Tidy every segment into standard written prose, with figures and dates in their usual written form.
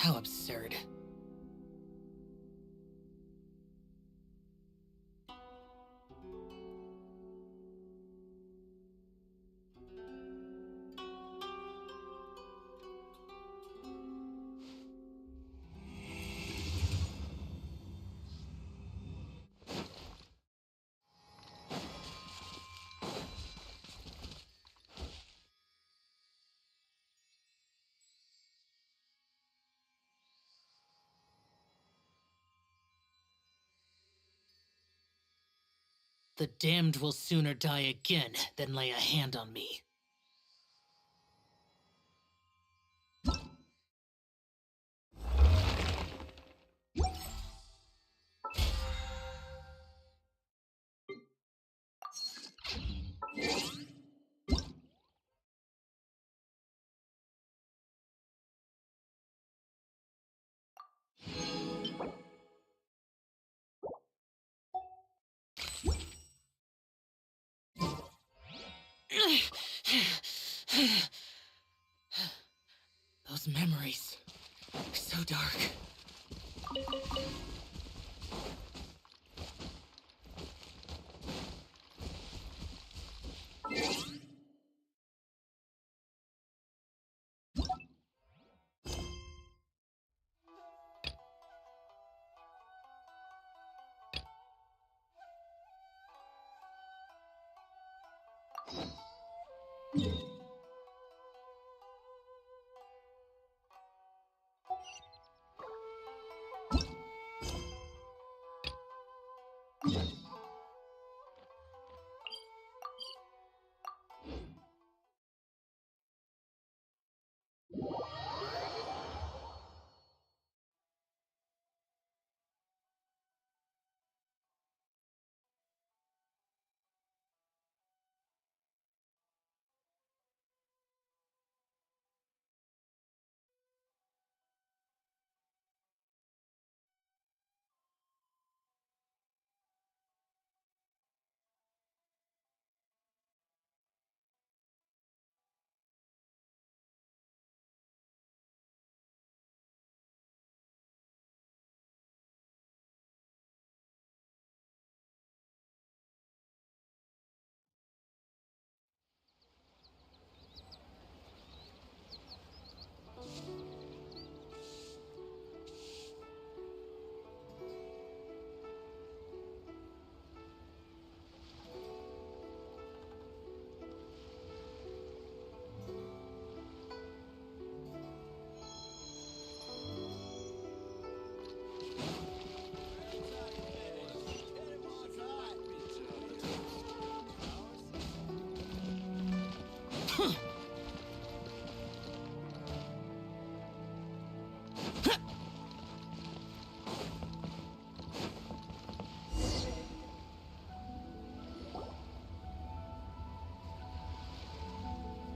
How absurd. The damned will sooner die again than lay a hand on me. Those memories are so dark.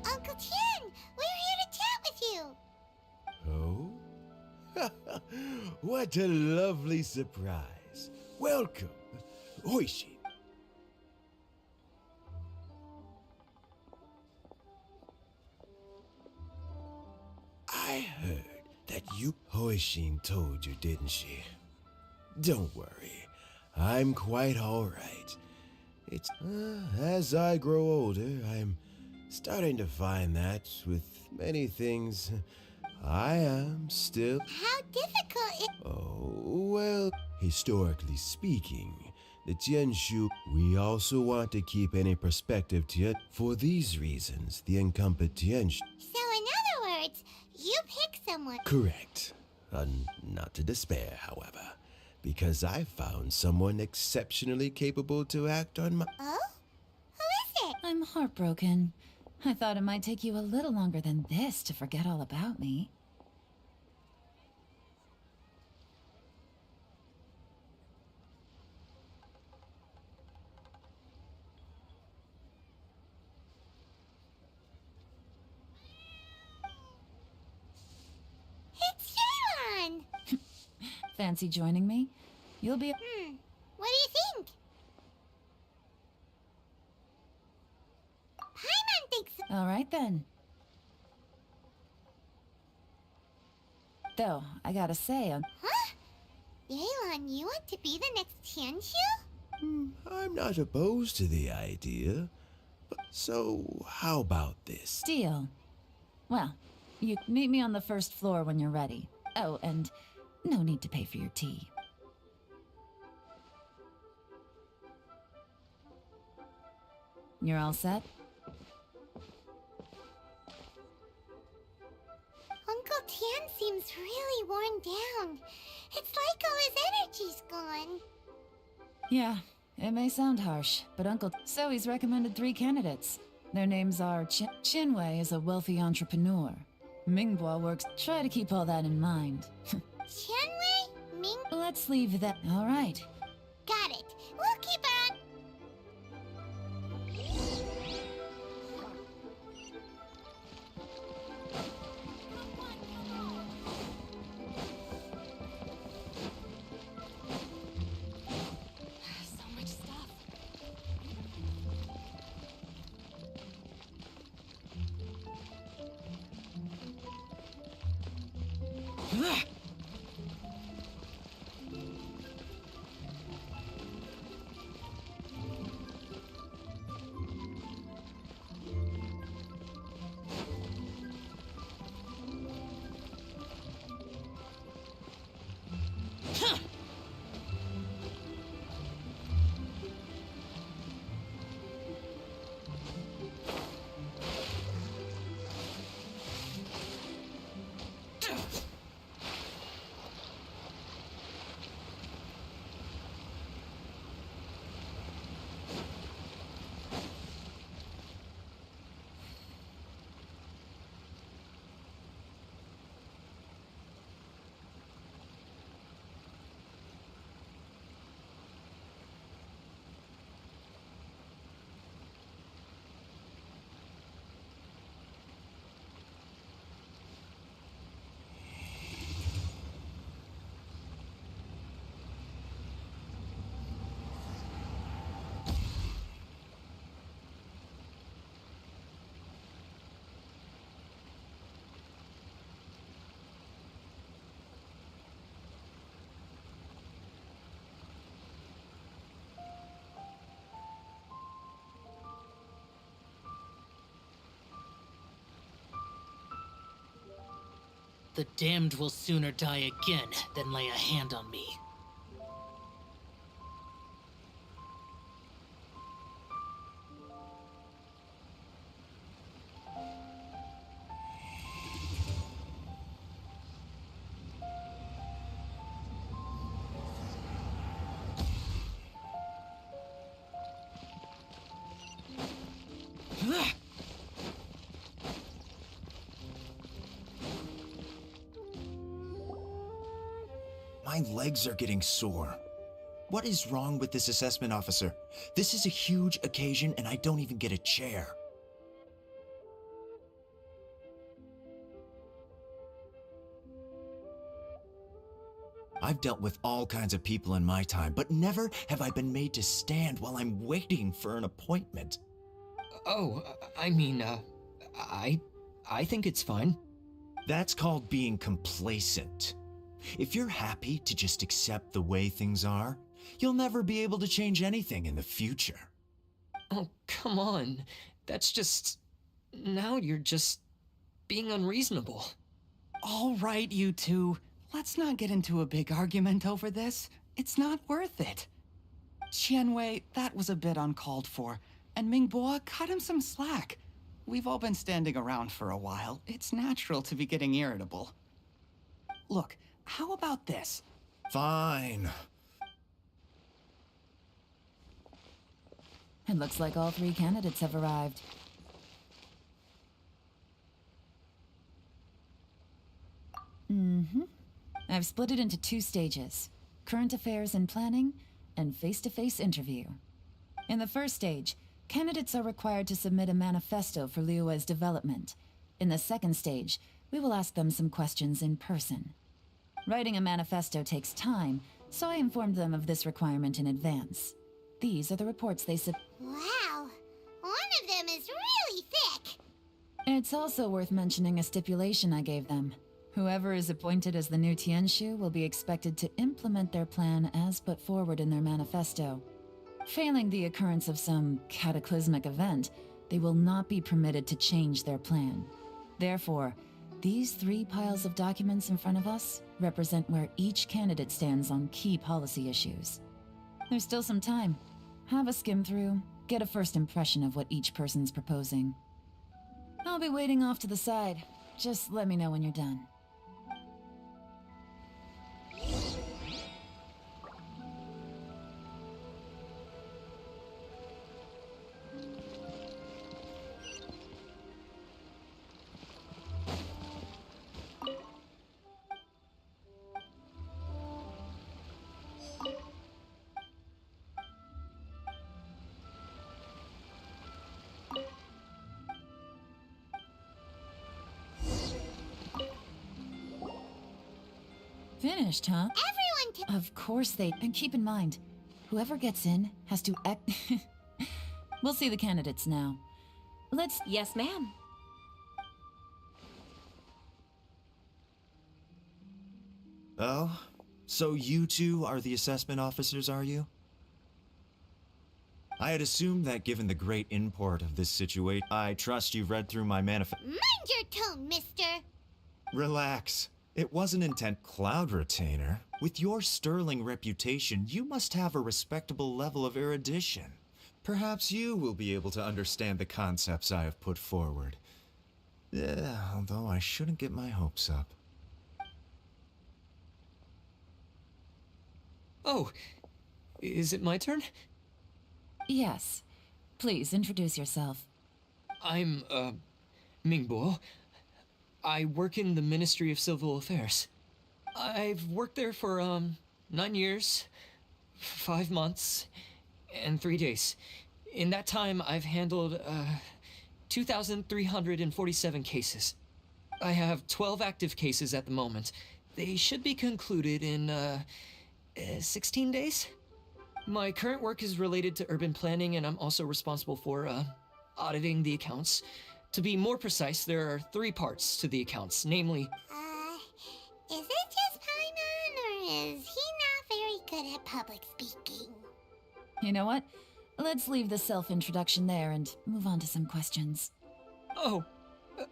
Uncle Tien, we're here to chat with you. Oh? What a lovely surprise. Welcome, Oishi. I heard that you... Hoishin told you, didn't she? Don't worry, I'm quite all right. It's... as I grow older, I'm starting to find that with many things, I am still... How difficult it... Oh, well, historically speaking, the Tianshu, we also want to keep any perspective to it. For these reasons, the incumbent Tianshu... So in other words, you pick someone... Correct. Not to despair, however, because I found someone exceptionally capable to act on my... Oh? Who is it? I'm heartbroken. I thought it might take you a little longer than this to forget all about me. It's Shaylon! Fancy joining me? You'll be... What do you think? Paimon thinks... All right then. Though, I gotta say, Huh? Yelan, you want to be the next Tianshu? I'm not opposed to the idea. But so, how about this? deal. Well, you meet me on the first floor when you're ready. Oh, and no need to pay for your tea. You're all set? Uncle Tian seems really worn down. It's like all his energy's gone. Yeah, it may sound harsh, but So he's recommended 3 candidates. Their names are Chinwei is a wealthy entrepreneur. Mingbo works. Try to keep all that in mind. Tianwei? Ming? Let's leave that. All right. Got it. We'll keep her on. So much stuff. The damned will sooner die again than lay a hand on me. My legs are getting sore. What is wrong with this assessment officer? This is a huge occasion and I don't even get a chair. I've dealt with all kinds of people in my time, but never have I been made to stand while I'm waiting for an appointment. Oh, I think it's fine. That's called being complacent. If you're happy to just accept the way things are, you'll never be able to change anything in the future. Oh, come on. That's just... Now you're just being unreasonable. All right, you two. Let's not get into a big argument over this. It's not worth it. Qianwei, that was a bit uncalled for, and Mingbo, cut him some slack. We've all been standing around for a while. It's natural to be getting irritable. Look, how about this? Fine. It looks like all 3 candidates have arrived. I've split it into 2 stages. Current affairs and planning, and face-to-face interview. In the first stage, candidates are required to submit a manifesto for Liyue's development. In the second stage, we will ask them some questions in person. Writing a manifesto takes time, so I informed them of this requirement in advance. These are the reports they Wow. One of them is really thick. It's also worth mentioning a stipulation I gave them. Whoever is appointed as the new Tianshu will be expected to implement their plan as put forward in their manifesto. Failing the occurrence of some cataclysmic event, they will not be permitted to change their plan. Therefore, these 3 piles of documents in front of us represent where each candidate stands on key policy issues. There's still some time. Have a skim through, get a first impression of what each person's proposing. I'll be waiting off to the side. Just let me know when you're done. Finished, huh? Everyone Of course they... And keep in mind, whoever gets in has to act... We'll see the candidates now. Let's... Yes, ma'am. Oh? So you two are the assessment officers, are you? I had assumed that given the great import of this situation, I trust you've read through my manifesto. Mind your tone, mister. Relax. It wasn't intent. Cloud Retainer. With your sterling reputation, you must have a respectable level of erudition. Perhaps you will be able to understand the concepts I have put forward. Yeah, although I shouldn't get my hopes up. Oh, is it my turn? Yes. Please, introduce yourself. I'm, Mingbo. I work in the Ministry of Civil Affairs. I've worked there for, 9 years, 5 months, and 3 days. In that time, I've handled, 2,347 cases. I have 12 active cases at the moment. They should be concluded in, 16 days? My current work is related to urban planning, and I'm also responsible for, auditing the accounts. To be more precise, there are 3 parts to the accounts, namely... Is it just Paimon, or is he not very good at public speaking? You know what? Let's leave the self-introduction there and move on to some questions. Oh,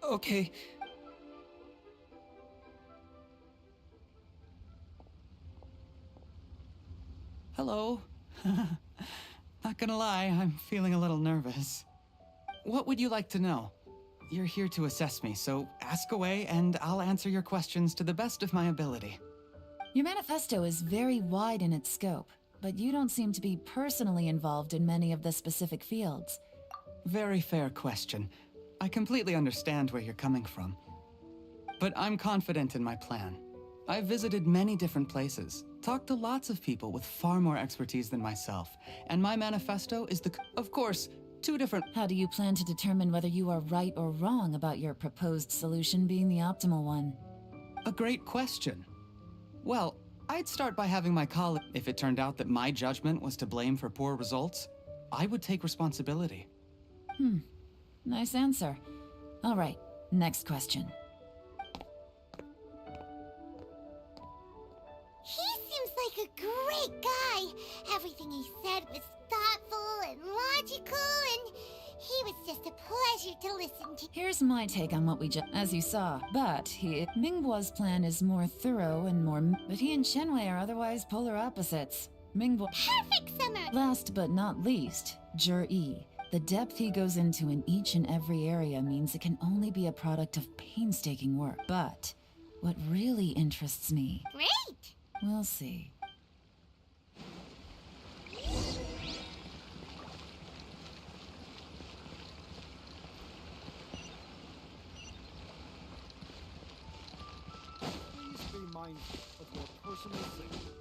okay. Hello. Not gonna lie, I'm feeling a little nervous. What would you like to know? You're here to assess me, so ask away and I'll answer your questions to the best of my ability. Your manifesto is very wide in its scope, but you don't seem to be personally involved in many of the specific fields. Very fair question. I completely understand where you're coming from. But I'm confident in my plan. I've visited many different places, talked to lots of people with far more expertise than myself, and my manifesto is of course, 2 different... How do you plan to determine whether you are right or wrong about your proposed solution being the optimal one? A great question. Well, I'd start by having my colleague... If it turned out that my judgment was to blame for poor results, I would take responsibility. Nice answer. All right, next question. He seems like a great guy. Everything he said was thoughtful and logical, and he was just a pleasure to listen to. Here's my take on what we just... As you saw, but Mingbo's plan is more thorough and more... But he and Shenwei are otherwise polar opposites. Mingbo... Perfect summer! Last but not least, Jur-E. The depth he goes into in each and every area means it can only be a product of painstaking work. But what really interests me... Great! We'll see. Please be mindful of your personal safety.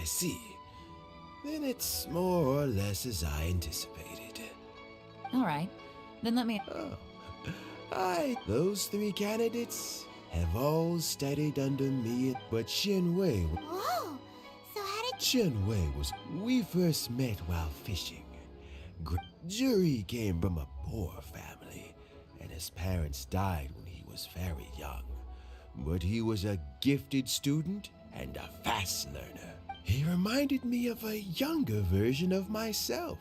see. Then it's more or less as I anticipated. All right. Then let me... Oh, those three candidates have all studied under me, but Shenwei... Whoa! So how did Shenwei was... We first met while fishing. Jury came from a poor family, and his parents died when he was very young. But he was a gifted student and a fast learner. He reminded me of a younger version of myself.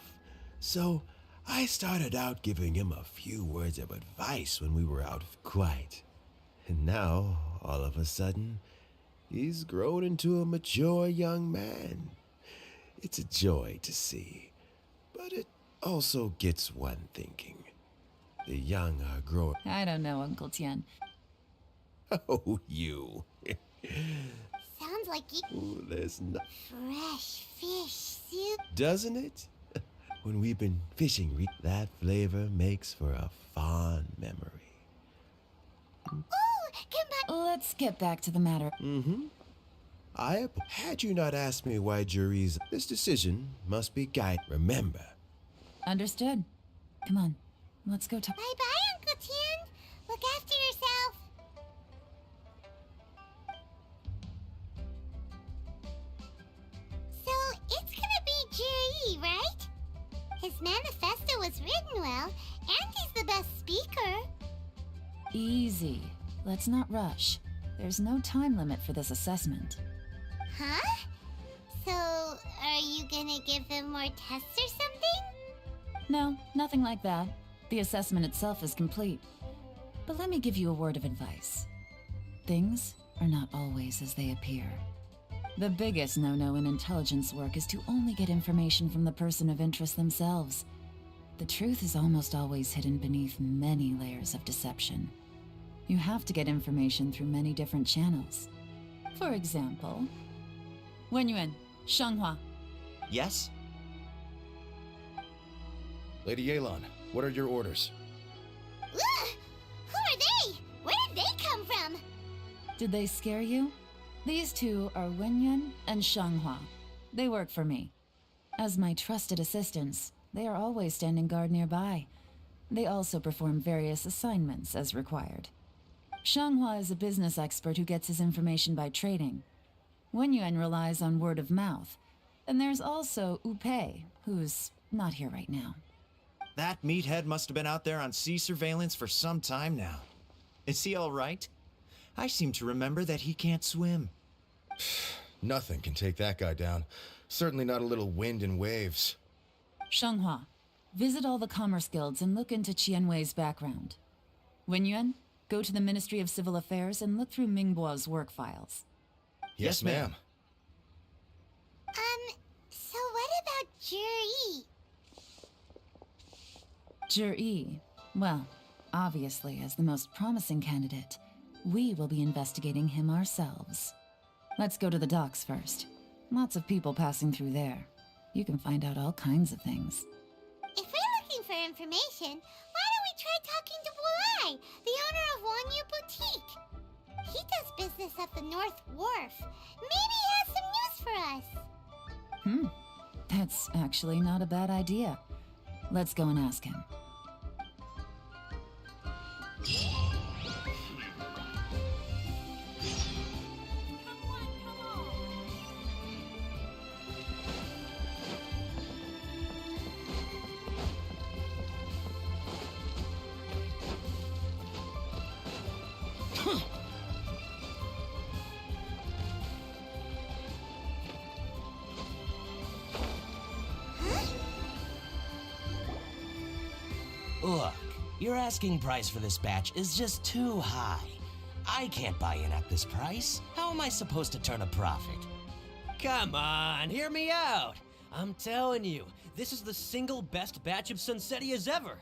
So I started out giving him a few words of advice when we were out quite. And now, all of a sudden, he's grown into a mature young man. It's a joy to see, but it also gets one thinking. The young are growing. I don't know, Uncle Tian. Oh, you. sounds like you Ooh, there's no... fresh fish soup? Doesn't it? When we've been fishing, that flavor makes for a fond memory. Ooh, come on. Let's get back to the matter. Had you not asked me why juries, this decision must be guided. Remember. Understood. Come on, let's go talk. Bye-bye, Uncle Tian. Look after yourself. So, it's gonna be Jerry, right? His manifesto was written well, and he's the best speaker. Easy. Let's not rush. There's no time limit for this assessment. Huh? So, are you gonna give them more tests or something? No, nothing like that. The assessment itself is complete. But let me give you a word of advice. Things are not always as they appear. The biggest no-no in intelligence work is to only get information from the person of interest themselves. The truth is almost always hidden beneath many layers of deception. You have to get information through many different channels. For example, Wenyuan, Shanghua. Yes? Lady Yelan, what are your orders? Ugh! Who are they? Where did they come from? Did they scare you? These two are Wenyuan and Shanghua. They work for me. As my trusted assistants, they are always standing guard nearby. They also perform various assignments as required. Shanghua is a business expert who gets his information by trading. Wenyuan relies on word of mouth. And there's also Upei, who's not here right now. That meathead must have been out there on sea surveillance for some time now. Is he all right? I seem to remember that he can't swim. Nothing can take that guy down. Certainly not a little wind and waves. Shanghua, visit all the commerce guilds and look into Qianwei's background. Wenyuan, go to the Ministry of Civil Affairs and look through Mingbo's work files. Yes, ma'am. So what about Jerry? Zhi, well, obviously as the most promising candidate, we will be investigating him ourselves. Let's go to the docks first. Lots of people passing through there. You can find out all kinds of things. If we're looking for information, why don't we try talking to Bulai, the owner of Wanyu Boutique? He does business at the North Wharf. Maybe he has some news for us. That's actually not a bad idea. Let's go and ask him. Look, your asking price for this batch is just too high. I can't buy in at this price. How am I supposed to turn a profit? Come on, hear me out. I'm telling you, this is the single best batch of Sunsetias ever.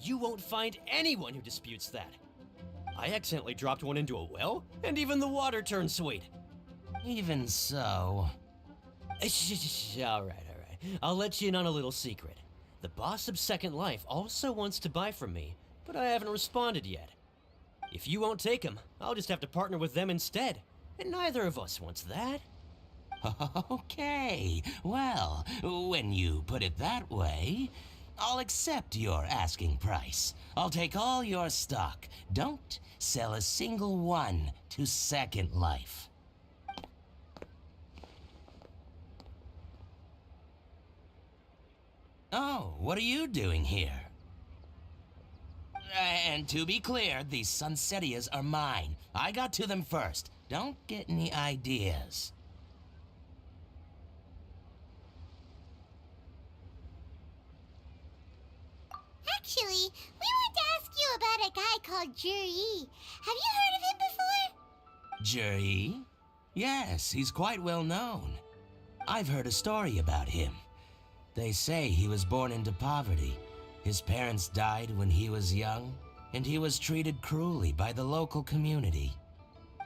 You won't find anyone who disputes that. I accidentally dropped one into a well, and even the water turned sweet. Even so... All right. I'll let you in on a little secret. The boss of Second Life also wants to buy from me, but I haven't responded yet. If you won't take him, I'll just have to partner with them instead, and neither of us wants that. Okay, well, when you put it that way, I'll accept your asking price. I'll take all your stock. Don't sell a single one to Second Life. Oh, what are you doing here? And to be clear, these Sunsetias are mine. I got to them first. Don't get any ideas. Actually, we want to ask you about a guy called Juri. Have you heard of him before? Juri? Yes, he's quite well known. I've heard a story about him. They say he was born into poverty. His parents died when he was young, and he was treated cruelly by the local community.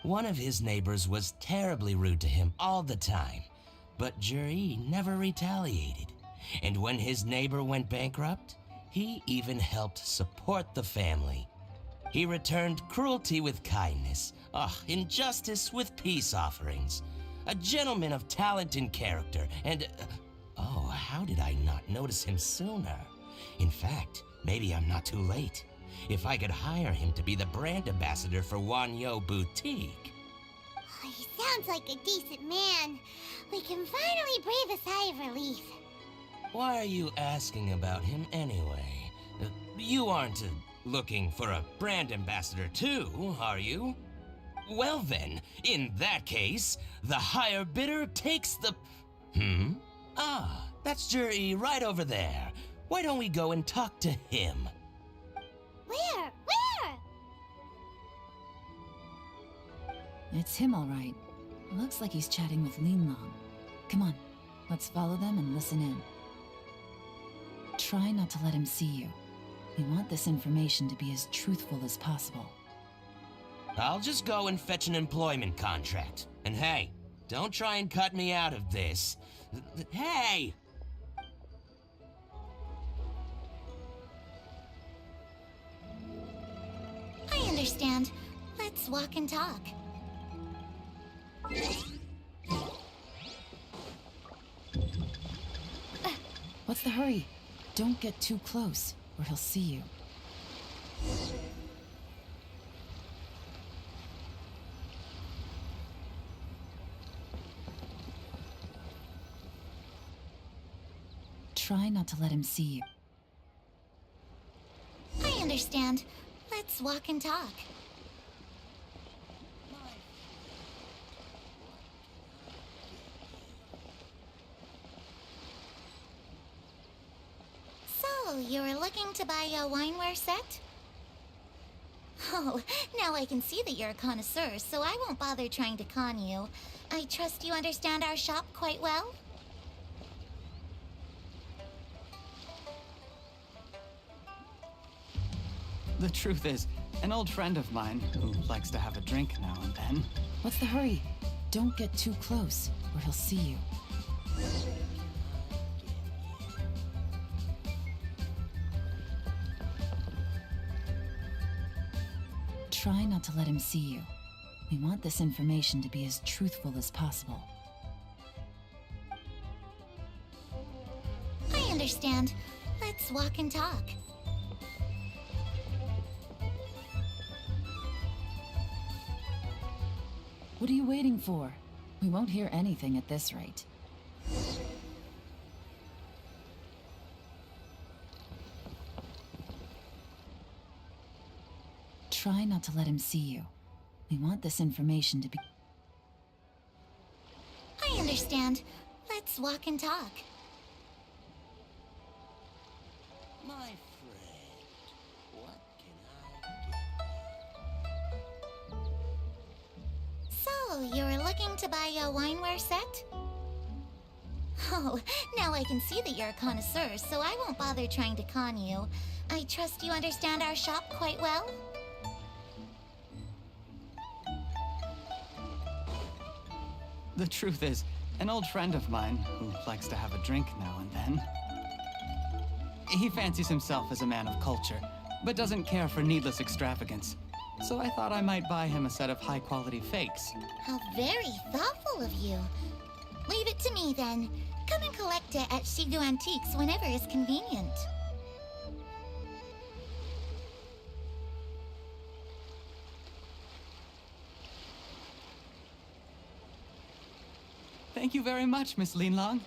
One of his neighbors was terribly rude to him all the time, but Juri never retaliated. And when his neighbor went bankrupt, he even helped support the family. He returned cruelty with kindness, injustice with peace offerings. A gentleman of talent and character, and oh, how did I not notice him sooner? In fact, maybe I'm not too late. If I could hire him to be the brand ambassador for Wanyo Boutique. Oh, he sounds like a decent man. We can finally breathe a sigh of relief. Why are you asking about him anyway? You aren't looking for a brand ambassador too, are you? Well then, in that case, the higher bidder takes the... Ah, that's Juri right over there. Why don't we go and talk to him? Where? It's him, all right. Looks like he's chatting with Lin Long. Come on, let's follow them and listen in. Try not to let him see you. We want this information to be as truthful as possible. I'll just go and fetch an employment contract. And hey, don't try and cut me out of this. Hey! I understand. Let's walk and talk. What's the hurry? Don't get too close, or he'll see you. Try not to let him see you. I understand. Let's walk and talk. So, you were looking to buy a wineware set? Oh, now I can see that you're a connoisseur, so I won't bother trying to con you. I trust you understand our shop quite well? The truth is, an old friend of mine who likes to have a drink now and then. What's the hurry? Don't get too close, or he'll see you. Try not to let him see you. We want this information to be as truthful as possible. I understand. Let's walk and talk. What are you waiting for? We won't hear anything at this rate. Try not to let him see you. We want this information to be... I understand. Let's walk and talk. My friend, what can I do? So, you were looking to buy a wineware set? Oh, now I can see that you're a connoisseur, so I won't bother trying to con you. I trust you understand our shop quite well? The truth is, an old friend of mine who likes to have a drink now and then. He fancies himself as a man of culture, but doesn't care for needless extravagance. So I thought I might buy him a set of high-quality fakes. How very thoughtful of you. me then. Come and collect it at Shigu Antiques whenever is convenient. Thank you very much, Miss Linlong.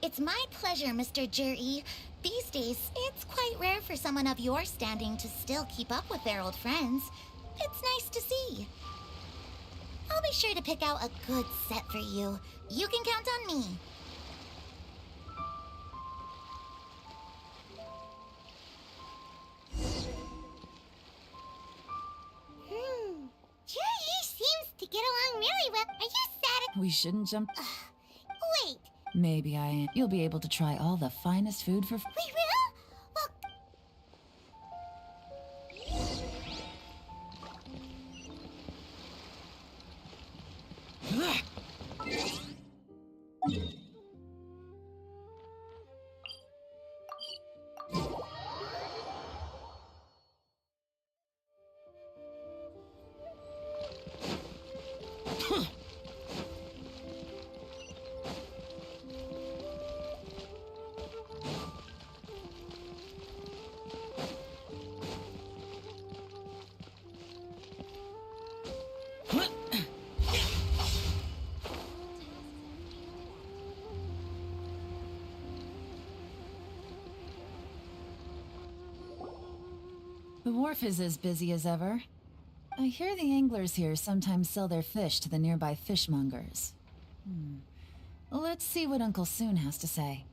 It's my pleasure, Mr. Juri. These days, it's quite rare for someone of your standing to still keep up with their old friends. It's nice to see. I'll be sure to pick out a good set for you. You can count on me. Juri seems to get along really well. Are you satisfied? We shouldn't jump. Wait, Maybe I am. You'll be able to try all the finest food for. we will? Well, The wharf is as busy as ever. I hear the anglers here sometimes sell their fish to the nearby fishmongers. Let's see what Uncle Soon has to say.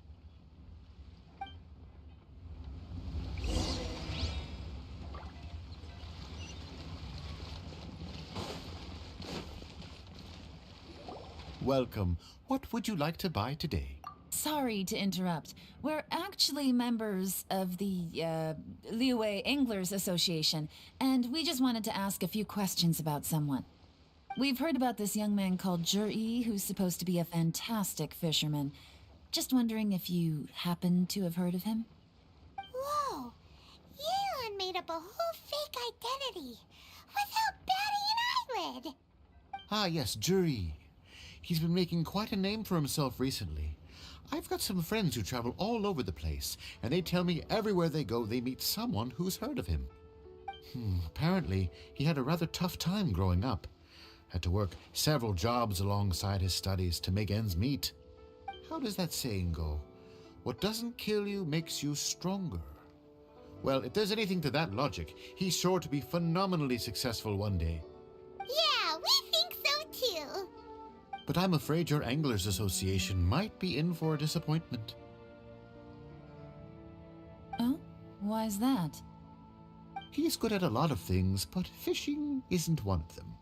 Welcome. What would you like to buy today? Sorry to interrupt. We're actually members of the, Liyue Anglers Association, and we just wanted to ask a few questions about someone. We've heard about this young man called Juri, who's supposed to be a fantastic fisherman. Just wondering if you happen to have heard of him? whoa. Yeon made up a whole fake identity without batting an eyelid. Ah, yes, Juri. He's been making quite a name for himself recently. I've got some friends who travel all over the place, and they tell me everywhere they go they meet someone who's heard of him. Apparently, he had a rather tough time growing up. Had to work several jobs alongside his studies to make ends meet. How does that saying go? What doesn't kill you makes you stronger. Well, if there's anything to that logic, he's sure to be phenomenally successful one day. Yeah, we think so too. But I'm afraid your Anglers Association might be in for a disappointment. Oh? Why's that? He's good at a lot of things, but fishing isn't one of them.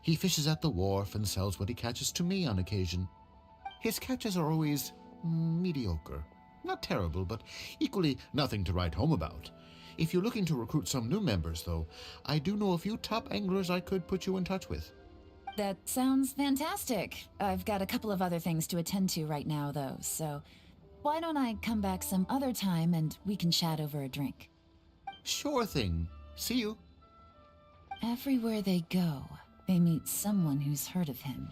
He fishes at the wharf and sells what he catches to me on occasion. His catches are always mediocre. Not terrible, but equally nothing to write home about. If you're looking to recruit some new members, though, I do know a few top anglers I could put you in touch with. That sounds fantastic. I've got a couple of other things to attend to right now, though, so why don't I come back some other time and we can chat over a drink? Sure thing. See you. Everywhere they go, they meet someone who's heard of him.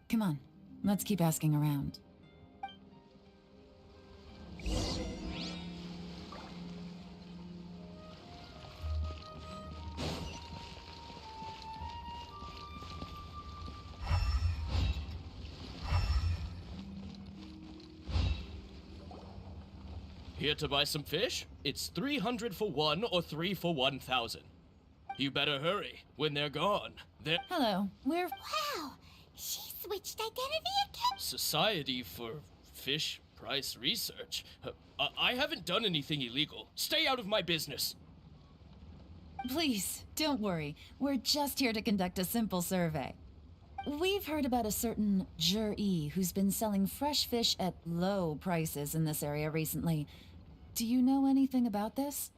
Come on, let's keep asking around. Here to buy some fish? It's 300 for one or 3 for 1,000. You better hurry. When they're gone, they're... Hello, we're... Wow, she switched identity again? Society for Fish Price Research. I haven't done anything illegal. Stay out of my business. Please, don't worry. We're just here to conduct a simple survey. We've heard about a certain Juri who's been selling fresh fish at low prices in this area recently. Do you know anything about this?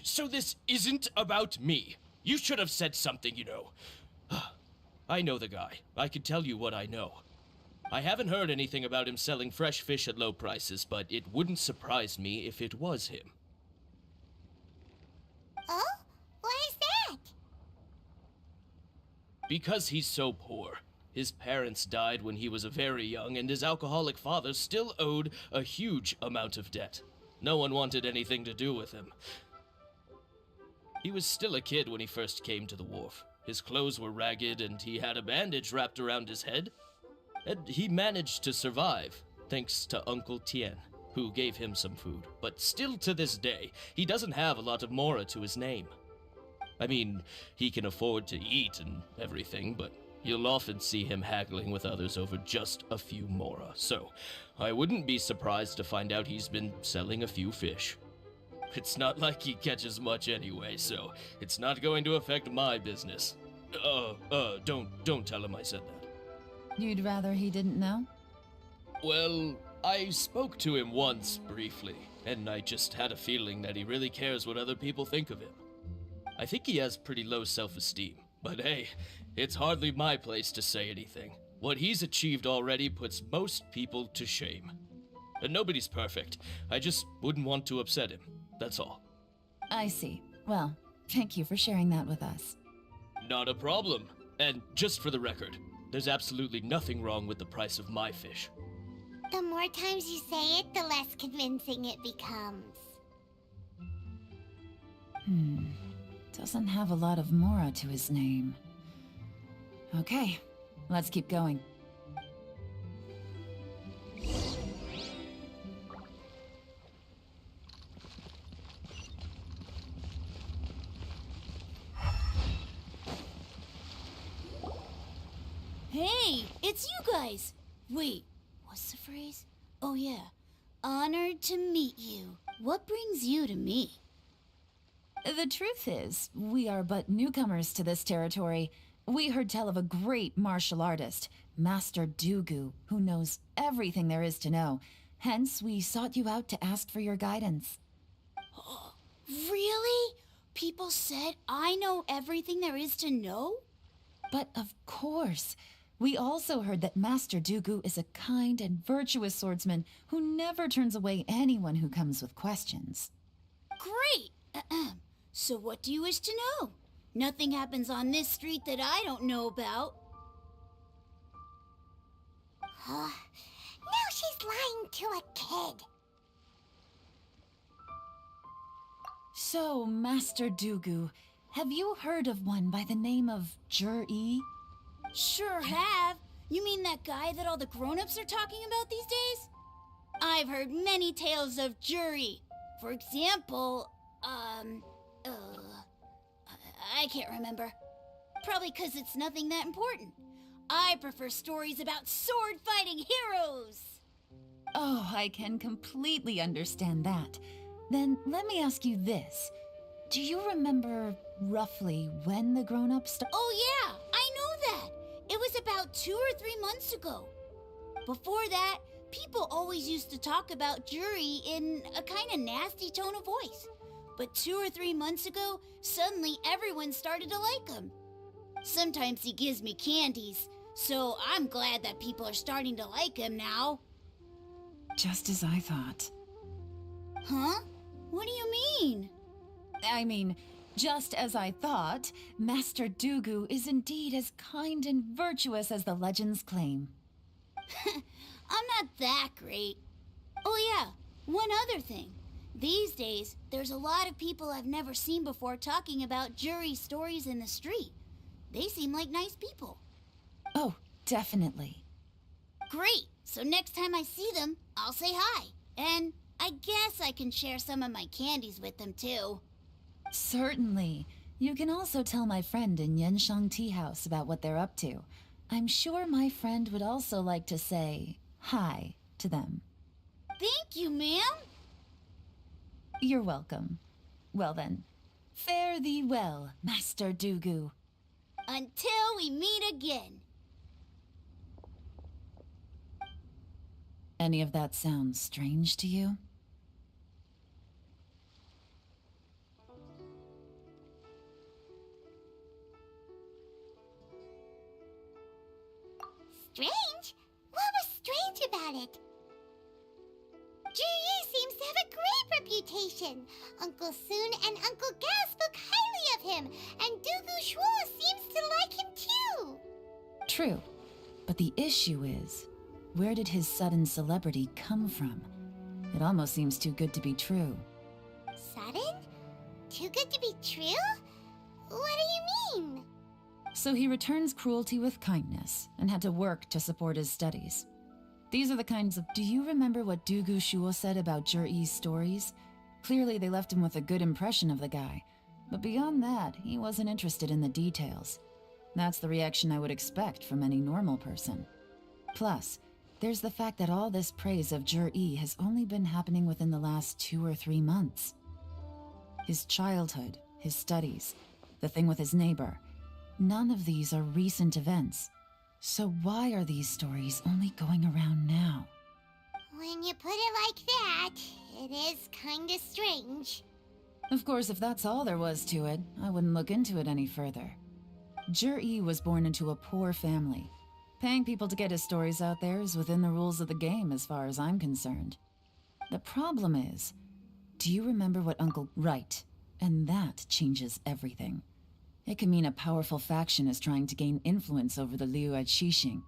So this isn't about me. You should have said something, you know. I know the guy. I can tell you what I know. I haven't heard anything about him selling fresh fish at low prices, but it wouldn't surprise me if it was him. Oh? Why is that? Because he's so poor. His parents died when he was very young, and his alcoholic father still owed a huge amount of debt. No one wanted anything to do with him. He was still a kid when he first came to the wharf. His clothes were ragged, and he had a bandage wrapped around his head. And he managed to survive, thanks to Uncle Tien, who gave him some food. But still to this day, he doesn't have a lot of mora to his name. I mean, he can afford to eat and everything, but you'll often see him haggling with others over just a few mora. So, I wouldn't be surprised to find out he's been selling a few fish. It's not like he catches much anyway, so it's not going to affect my business. Don't tell him I said that. You'd rather he didn't know? Well, I spoke to him once, briefly, and I just had a feeling that he really cares what other people think of him. I think he has pretty low self-esteem, but hey, it's hardly my place to say anything. What he's achieved already puts most people to shame. And nobody's perfect. I just wouldn't want to upset him, that's all. I see. Well, thank you for sharing that with us. Not a problem. And just for the record, there's absolutely nothing wrong with the price of my fish. The more times you say it, the less convincing it becomes. Doesn't have a lot of mora to his name. Okay, let's keep going. Hey, it's you guys! Wait, what's the phrase? Oh yeah, honored to meet you. What brings you to me? The truth is, we are but newcomers to this territory. We heard tell of a great martial artist, Master Dugu, who knows everything there is to know. Hence, we sought you out to ask for your guidance. Really? People said I know everything there is to know? But of course. We also heard that Master Dugu is a kind and virtuous swordsman who never turns away anyone who comes with questions. Great! So what do you wish to know? Nothing happens on this street that I don't know about. Now she's lying to a kid. So, Master Dugu, have you heard of one by the name of Jur-E? Sure have. You mean that guy that all the grown-ups are talking about these days? I've heard many tales of Juri. For example, I can't remember. Probably because it's nothing that important. I prefer stories about sword-fighting heroes. Oh, I can completely understand that. Then let me ask you this. Do you remember roughly when the grown-ups Oh yeah, I know that. It was about 2 or 3 months ago. Before that, people always used to talk about Juri in a kind of nasty tone of voice. But 2 or 3 months ago, suddenly everyone started to like him. Sometimes he gives me candies, so I'm glad that people are starting to like him now. Just as I thought. Huh? What do you mean? I mean, just as I thought, Master Dugu is indeed as kind and virtuous as the legends claim. I'm not that great. Oh yeah, one other thing. These days, there's a lot of people I've never seen before talking about Juri stories in the street. They seem like nice people. Oh, definitely. Great! So next time I see them, I'll say hi. And I guess I can share some of my candies with them too. Certainly. You can also tell my friend in Genshin Tea House about what they're up to. I'm sure my friend would also like to say hi to them. Thank you, ma'am. You're welcome. Well then, fare thee well, Master Dugu. Until we meet again. Any of that sound strange to you? Strange? What was strange about it? Juri seems to have a great reputation. Uncle Soon and Uncle Gao spoke highly of him, and Dugu Shuo seems to like him too. True. But the issue is, where did his sudden celebrity come from? It almost seems too good to be true. Sudden? Too good to be true? What do you mean? So he returns cruelty with kindness and had to work to support his studies. These are the kinds of... Do you remember what Dugu Shuo said about Jur-E's stories? Clearly they left him with a good impression of the guy. But beyond that, he wasn't interested in the details. That's the reaction I would expect from any normal person. Plus, there's the fact that all this praise of Jur-E has only been happening within the last 2 or 3 months. His childhood, his studies, the thing with his neighbor, none of these are recent events. So why are these stories only going around now? When you put it like that, it is kinda strange. Of course, if that's all there was to it, I wouldn't look into it any further. Jur-E was born into a poor family. Paying people to get his stories out there is within the rules of the game as far as I'm concerned. The problem is, do you remember what Uncle... Right, and that changes everything. It can mean a powerful faction is trying to gain influence over the Liu at Xixing.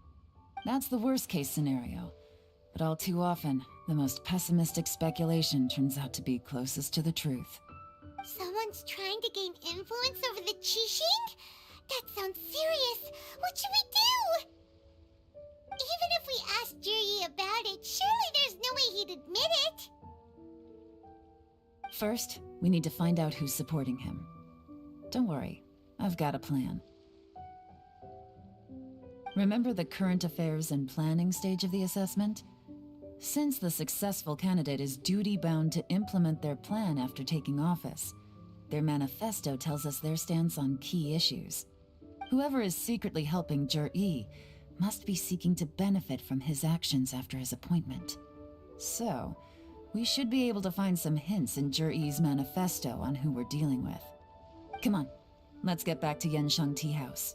That's the worst case scenario, but all too often, the most pessimistic speculation turns out to be closest to the truth. Someone's trying to gain influence over the Qixing? That sounds serious. What should we do? Even if we asked Juri about it, surely there's no way he'd admit it. First, we need to find out who's supporting him. Don't worry, I've got a plan. Remember the current affairs and planning stage of the assessment? Since the successful candidate is duty-bound to implement their plan after taking office, their manifesto tells us their stance on key issues. Whoever is secretly helping Jur-E must be seeking to benefit from his actions after his appointment. So, we should be able to find some hints in Jur-E's manifesto on who we're dealing with. Come on, let's get back to Yenshang Tea House.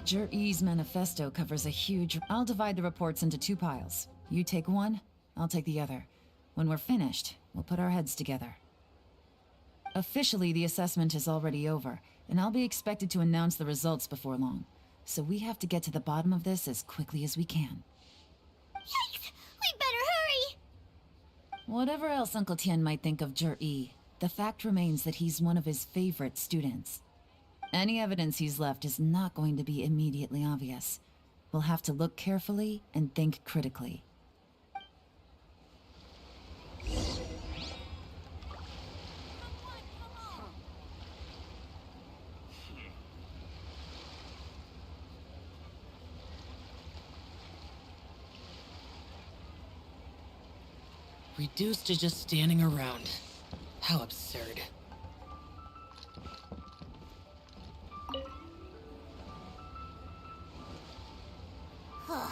Jur-E's manifesto covers a huge... I'll divide the reports into 2 piles. You take one, I'll take the other. When we're finished, we'll put our heads together. Officially, the assessment is already over, and I'll be expected to announce the results before long. So we have to get to the bottom of this as quickly as we can. Yikes! We better hurry! Whatever else Uncle Tien might think of Jur-E, the fact remains that he's one of his favorite students. Any evidence he's left is not going to be immediately obvious. We'll have to look carefully and think critically. Reduced to just standing around. How absurd. Well...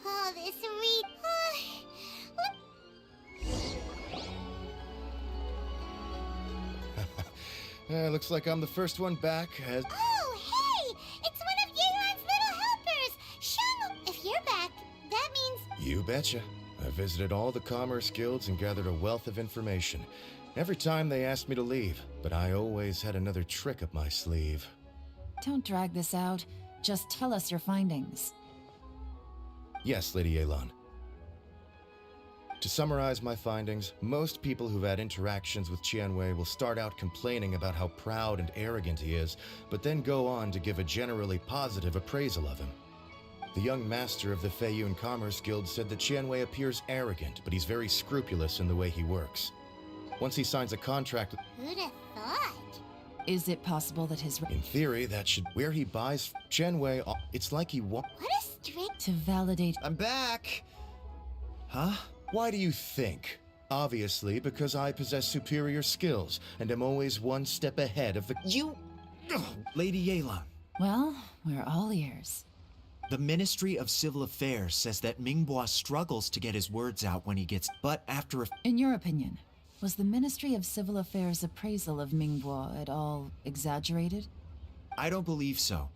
Oh, this read... Looks like I'm the first one back. Oh, hey! It's one of Yeon's little helpers! Shung! If you're back, that means... You betcha. I visited all the commerce guilds and gathered a wealth of information. Every time they asked me to leave, but I always had another trick up my sleeve. Don't drag this out. Just tell us your findings. Yes, Lady Yelan. To summarize my findings, most people who've had interactions with Qianwei will start out complaining about how proud and arrogant he is, but then go on to give a generally positive appraisal of him. The young master of the Feiyun Commerce Guild said that Qianwei appears arrogant, but he's very scrupulous in the way he works. Once he signs a contract... Who'd have thought? Is it possible that his... In theory, that should... Where he buys Qianwei, it's like he What a strict... To validate... I'm back! Huh? Why do you think? Obviously, because I possess superior skills, and am always one step ahead of the... You... Lady Yelan. Well, we're all ears. The Ministry of Civil Affairs says that Mingbois struggles to get his words out when he gets... But after a... In your opinion, was the Ministry of Civil Affairs' appraisal of Mingbois at all exaggerated? I don't believe so.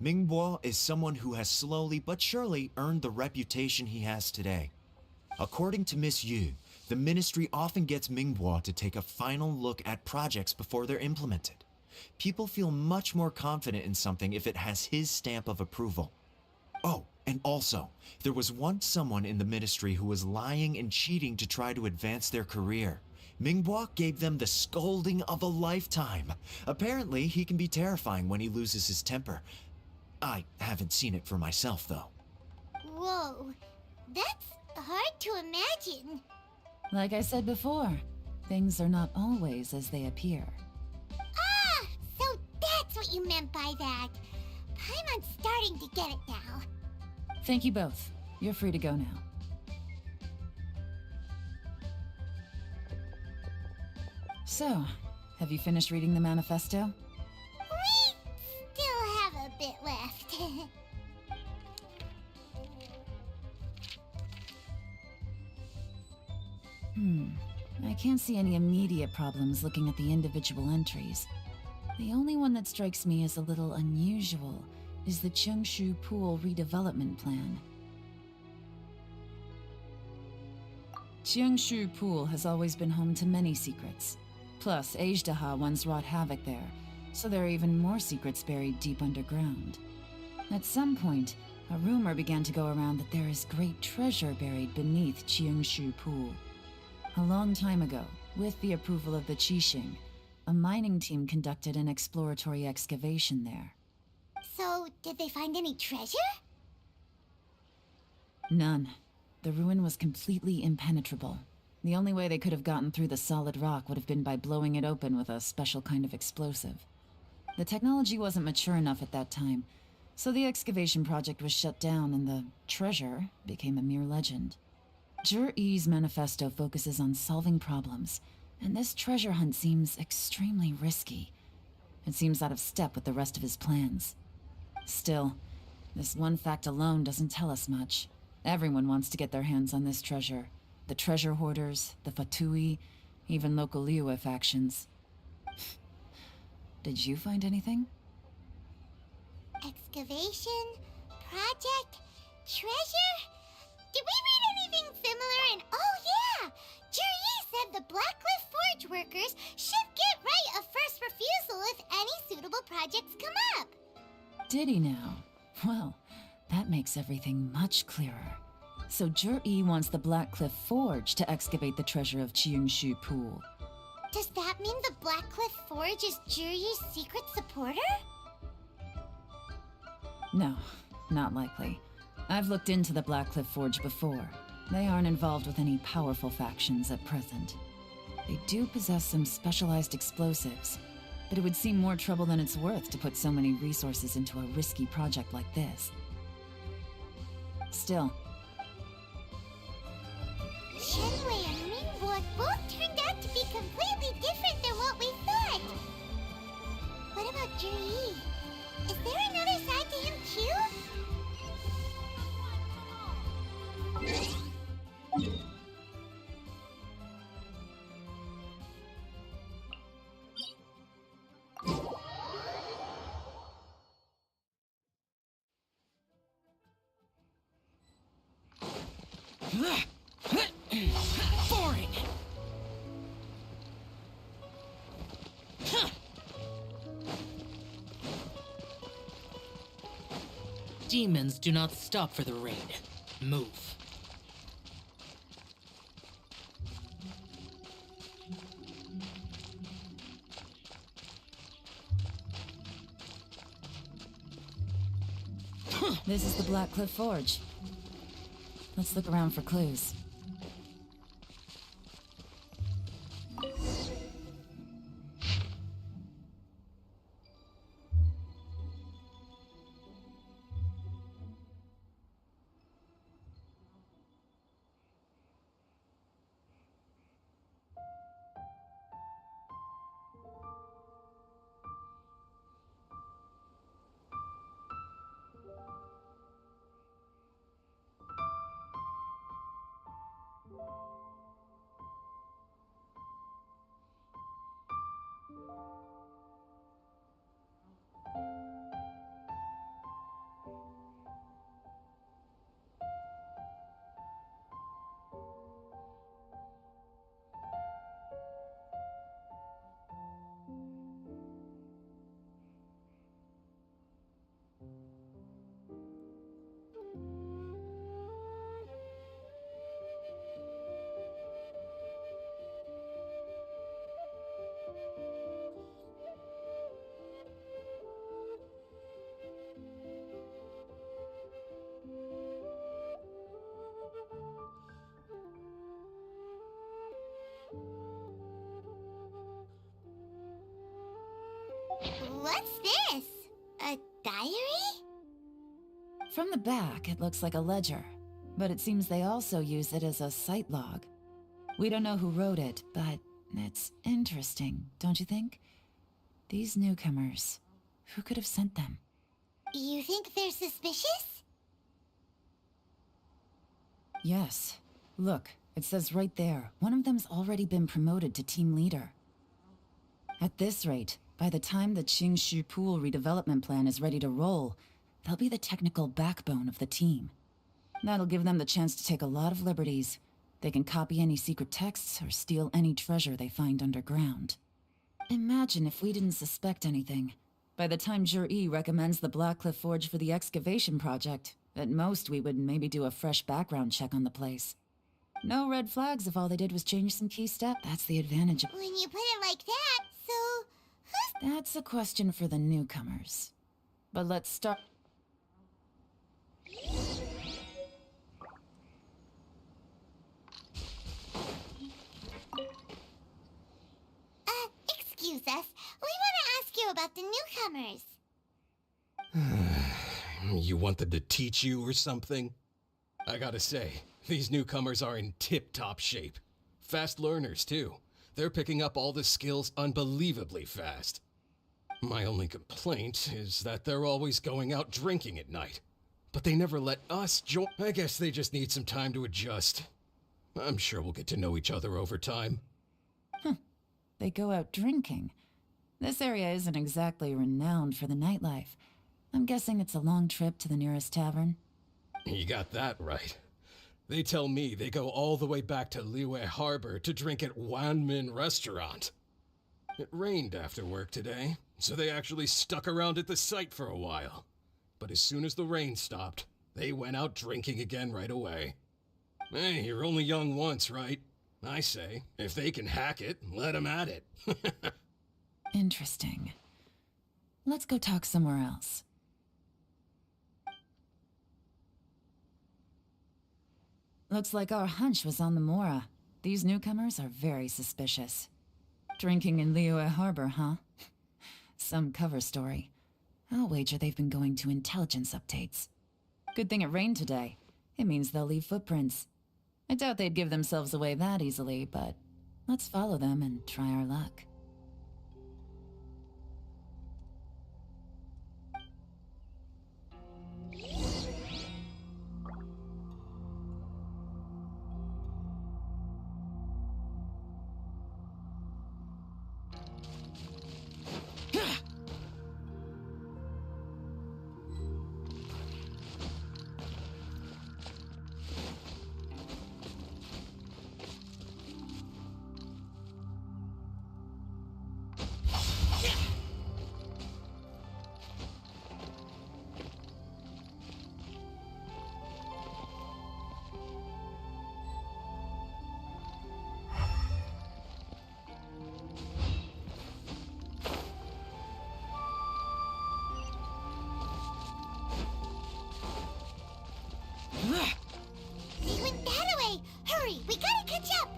Mingbois is someone who has slowly but surely earned the reputation he has today. According to Miss Yu, the Ministry often gets Mingbois to take a final look at projects before they're implemented. People feel much more confident in something if it has his stamp of approval. Oh, and also, there was once someone in the Ministry who was lying and cheating to try to advance their career. Mingbois gave them the scolding of a lifetime. Apparently, he can be terrifying when he loses his temper. I haven't seen it for myself, though. Whoa, that's hard to imagine. Like I said before, things are not always as they appear. Ah, so that's what you meant by that. Paimon's starting to get it now. Thank you both. You're free to go now. So, have you finished reading the manifesto? We still have a bit left. I can't see any immediate problems looking at the individual entries. The only one that strikes me as a little unusual is the Chengshu Pool redevelopment plan. Chengshu Pool has always been home to many secrets. Plus, Ajdaha once wrought havoc there, so there are even more secrets buried deep underground. At some point, a rumor began to go around that there is great treasure buried beneath Chengshu Pool. A long time ago, with the approval of the Qixing, a mining team conducted an exploratory excavation there. So, did they find any treasure? None. The ruin was completely impenetrable. The only way they could have gotten through the solid rock would have been by blowing it open with a special kind of explosive. The technology wasn't mature enough at that time, so the excavation project was shut down and the treasure became a mere legend. Jur-E's manifesto focuses on solving problems, and this treasure hunt seems extremely risky. It seems out of step with the rest of his plans. Still, this one fact alone doesn't tell us much. Everyone wants to get their hands on this treasure. The treasure hoarders, the Fatui, even local Liyue factions. Did you find anything? Excavation? Project? Treasure? Did we read anything similar in... Oh yeah! Jur-E said the Blackcliff Forge workers should get right of first refusal if any suitable projects come up. Did he now? Well, that makes everything much clearer. So Jur-E wants the Blackcliff Forge to excavate the treasure of Qingshu Pool. Does that mean the Blackcliff Forge is Jur-E's secret supporter? No, not likely. I've looked into the Blackcliff Forge before. They aren't involved with any powerful factions at present. They do possess some specialized explosives, but it would seem more trouble than it's worth to put so many resources into a risky project like this. Still, Shenwei and Mingbo both turned out to be completely different than what we thought. What about Jur-E? Is there another side to him too? Boring! Demons do not stop for the raid. Move. this is the Blackcliff Forge. Let's look around for clues. What's this? A diary? From the back, it looks like a ledger, but it seems they also use it as a site log. We don't know who wrote it, but it's interesting, don't you think? These newcomers, who could have sent them? You think they're suspicious? Yes. Look, it says right there, one of them's already been promoted to team leader. At this rate, by the time the Qingshu Pool redevelopment plan is ready to roll, they'll be the technical backbone of the team. That'll give them the chance to take a lot of liberties. They can copy any secret texts or steal any treasure they find underground. Imagine if we didn't suspect anything. By the time Jur-E recommends the Blackcliff Forge for the excavation project, at most we would maybe do a fresh background check on the place. No red flags if all they did was change some key step. That's the advantage of— When you put it like that, so... That's a question for the newcomers. But let's start— Excuse us. We want to ask you about the newcomers. You want them to teach you or something? I gotta say, these newcomers are in tip-top shape. Fast learners, too. They're picking up all the skills unbelievably fast. My only complaint is that they're always going out drinking at night. But they never let us join. I guess they just need some time to adjust. I'm sure we'll get to know each other over time. They go out drinking. This area isn't exactly renowned for the nightlife. I'm guessing it's a long trip to the nearest tavern. You got that right. They tell me they go all the way back to Liyue Harbor to drink at Wanmin Restaurant. It rained after work today, so they actually stuck around at the site for a while. But as soon as the rain stopped, they went out drinking again right away. Hey, you're only young once, right? I say, if they can hack it, let them at it. Interesting. Let's go talk somewhere else. Looks like our hunch was on the Mora. These newcomers are very suspicious. Drinking in Liyue Harbor, huh? Some cover story. I'll wager they've been going to intelligence updates. Good thing it rained today. It means they'll leave footprints. I doubt they'd give themselves away that easily, but let's follow them and try our luck. They went that way! Hurry, we gotta catch up!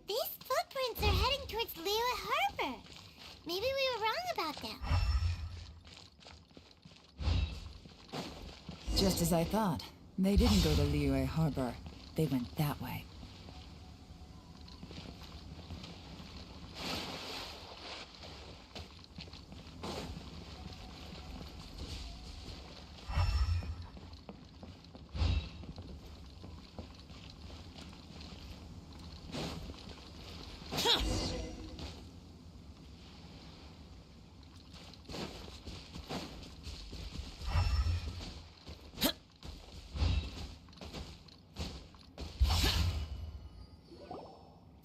These footprints are heading towards Liyue Harbor. Maybe we were wrong about them. Just as I thought. They didn't go to Liyue Harbor. They went that way.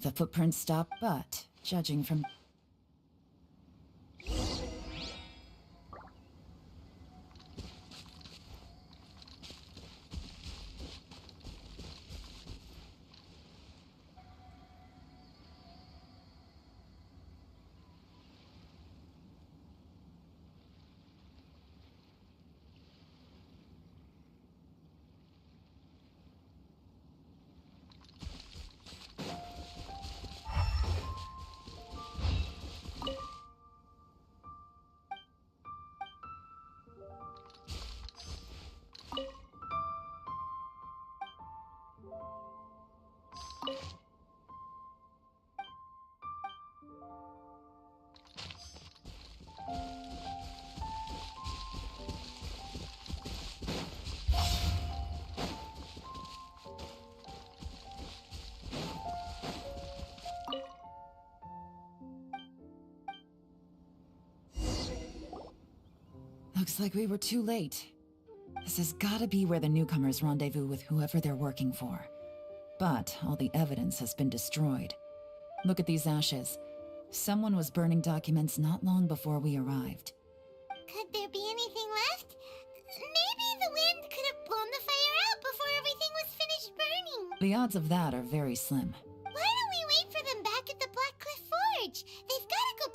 The footprints stop, but judging from... Looks like we were too late. This has gotta be where the newcomers rendezvous with whoever they're working for. But all the evidence has been destroyed. Look at these ashes. Someone was burning documents not long before we arrived. Could there be anything left? Maybe the wind could have blown the fire out before everything was finished burning. The odds of that are very slim. Why don't we wait for them back at the Black Cliff Forge? They've gotta go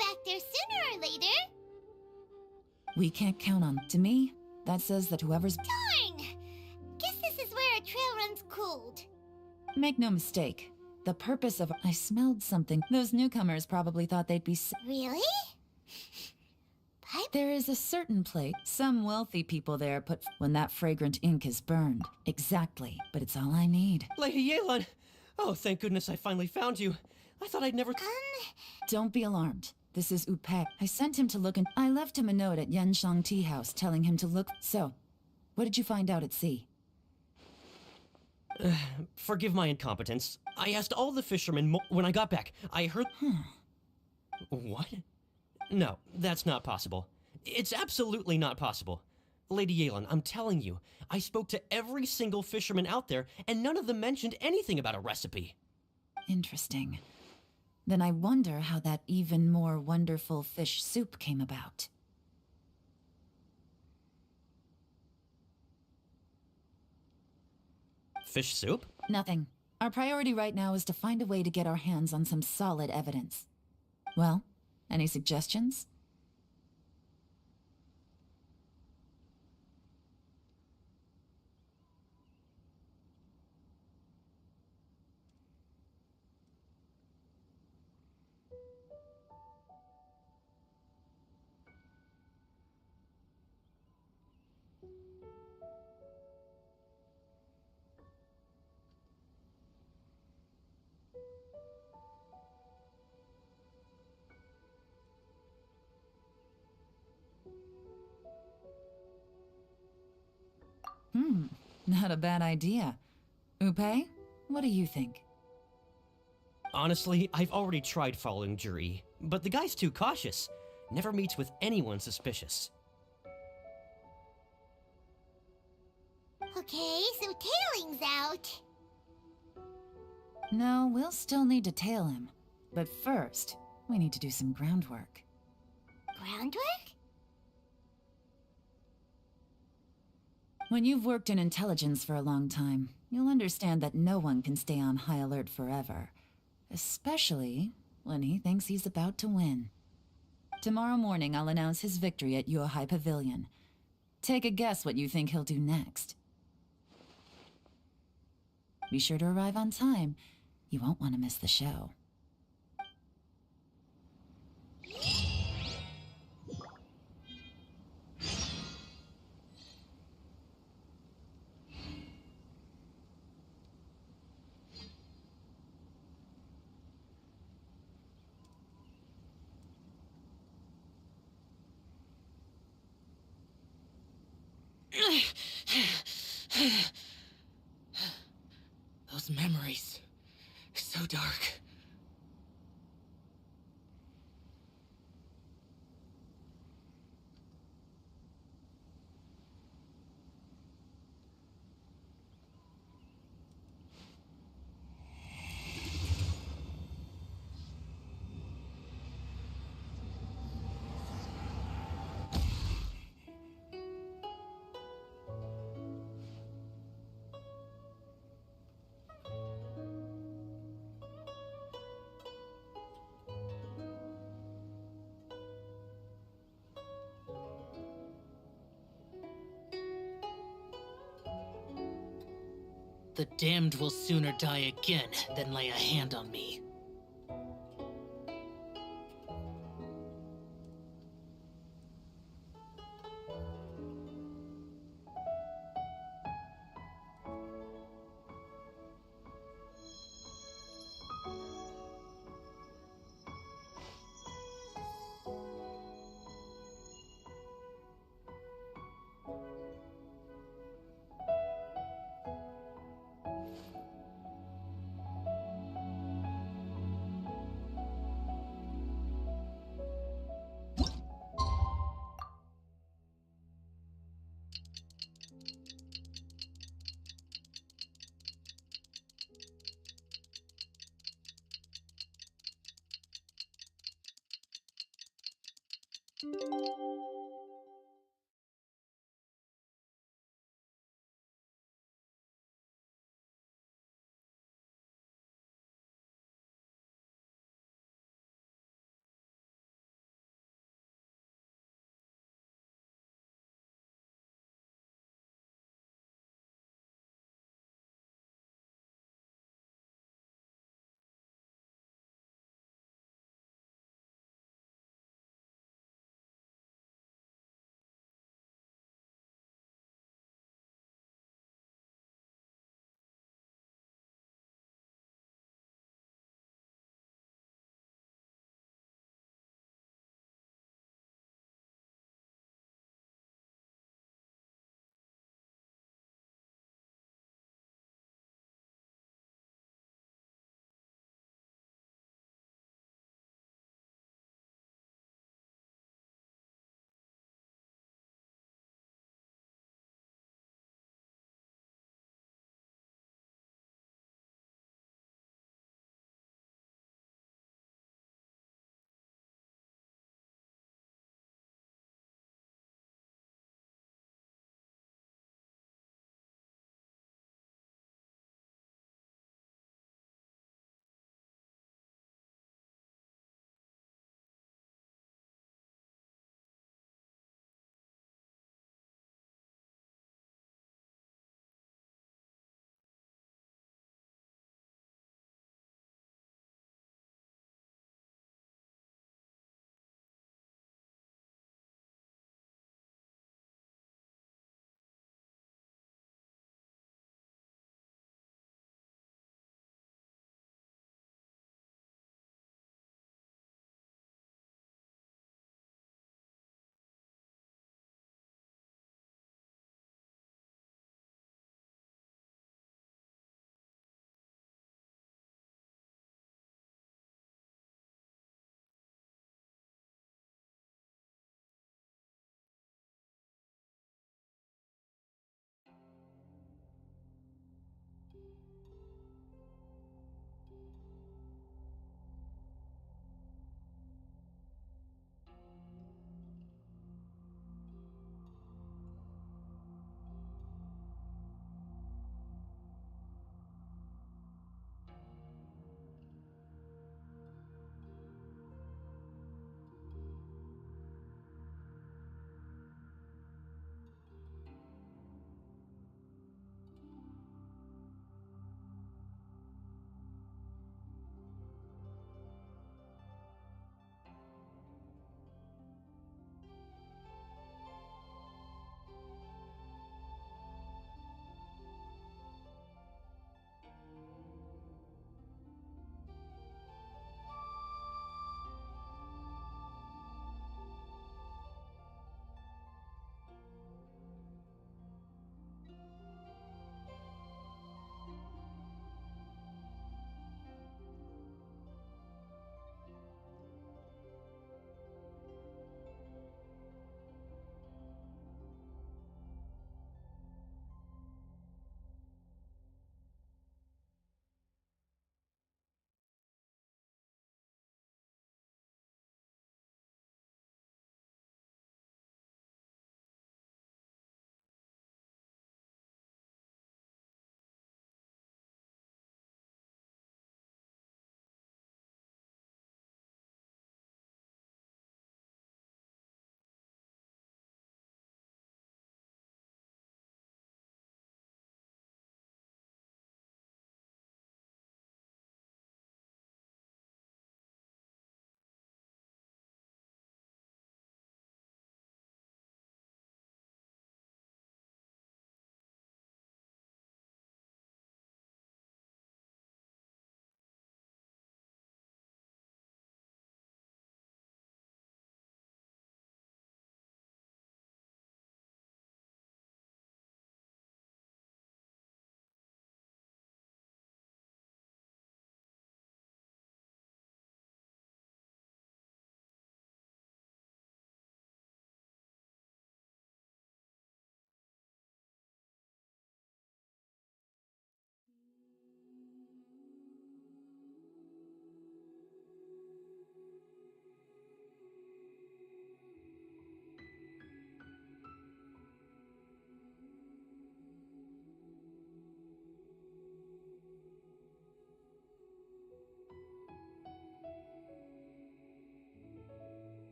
We can't count on. To me, that says that whoever's... Darn! Guess this is where a trail runs cold. Make no mistake. The purpose of... I smelled something. Those newcomers probably thought they'd be... Really? There is a certain place some wealthy people there put when that fragrant ink is burned. Exactly, but it's all I need. Lady Yelan! Oh, thank goodness I finally found you. I thought I'd never... Don't be alarmed. This is Upe. I sent him to look and I left him a note at Yenshang Tea House telling him to look. So, what did you find out at sea? Forgive my incompetence. I asked all the fishermen when I got back. I heard... What? No, that's not possible. It's absolutely not possible. Lady Yelan, I'm telling you, I spoke to every single fisherman out there, and none of them mentioned anything about a recipe. Interesting. Then I wonder how that even more wonderful fish soup came about. Fish soup? Nothing. Our priority right now is to find a way to get our hands on some solid evidence. Well, any suggestions? Not a bad idea. Upe, what do you think? Honestly, I've already tried following Juri, but the guy's too cautious. Never meets with anyone suspicious. Okay, so tailing's out. No, we'll still need to tail him. But first, we need to do some groundwork. Groundwork? When you've worked in intelligence for a long time, you'll understand that no one can stay on high alert forever. Especially when he thinks he's about to win. Tomorrow morning, I'll announce his victory at Yuehai Pavilion. Take a guess what you think he'll do next. Be sure to arrive on time. You won't want to miss the show. Those memories. So dark. The damned will sooner die again than lay a hand on me.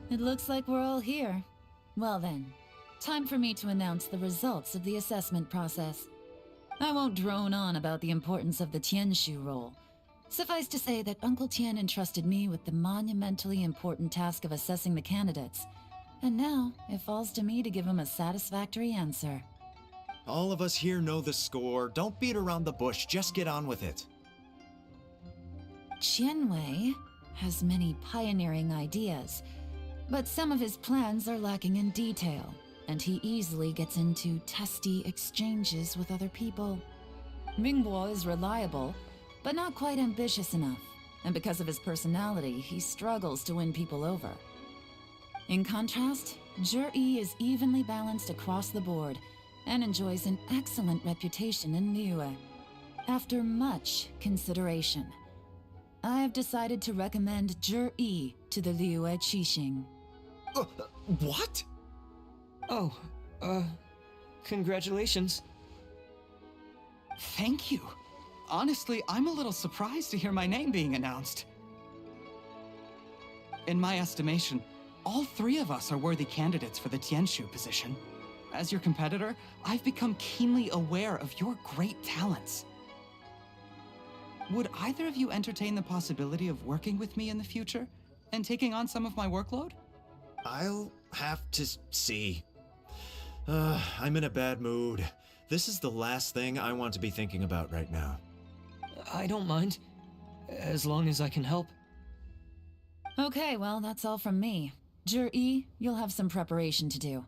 It looks like we're all here. Well then, time for me to announce the results of the assessment process. I won't drone on about the importance of the Tianshu role. Suffice to say that Uncle Tian entrusted me with the monumentally important task of assessing the candidates. And now, it falls to me to give him a satisfactory answer. All of us here know the score. Don't beat around the bush, just get on with it. Qianwei has many pioneering ideas, but some of his plans are lacking in detail, and he easily gets into testy exchanges with other people. Mingbo is reliable, but not quite ambitious enough, and because of his personality, he struggles to win people over. In contrast, Zhi is evenly balanced across the board and enjoys an excellent reputation in Liyue. After much consideration, I have decided to recommend Zhi to the Liyue Qixing. What? Oh, congratulations. Thank you. Honestly, I'm a little surprised to hear my name being announced. In my estimation, all three of us are worthy candidates for the Tianshu position. As your competitor, I've become keenly aware of your great talents. Would either of you entertain the possibility of working with me in the future and taking on some of my workload? I'll have to see. I'm in a bad mood. This is the last thing I want to be thinking about right now. I don't mind, as long as I can help. Okay, well, that's all from me. Zhi, you'll have some preparation to do.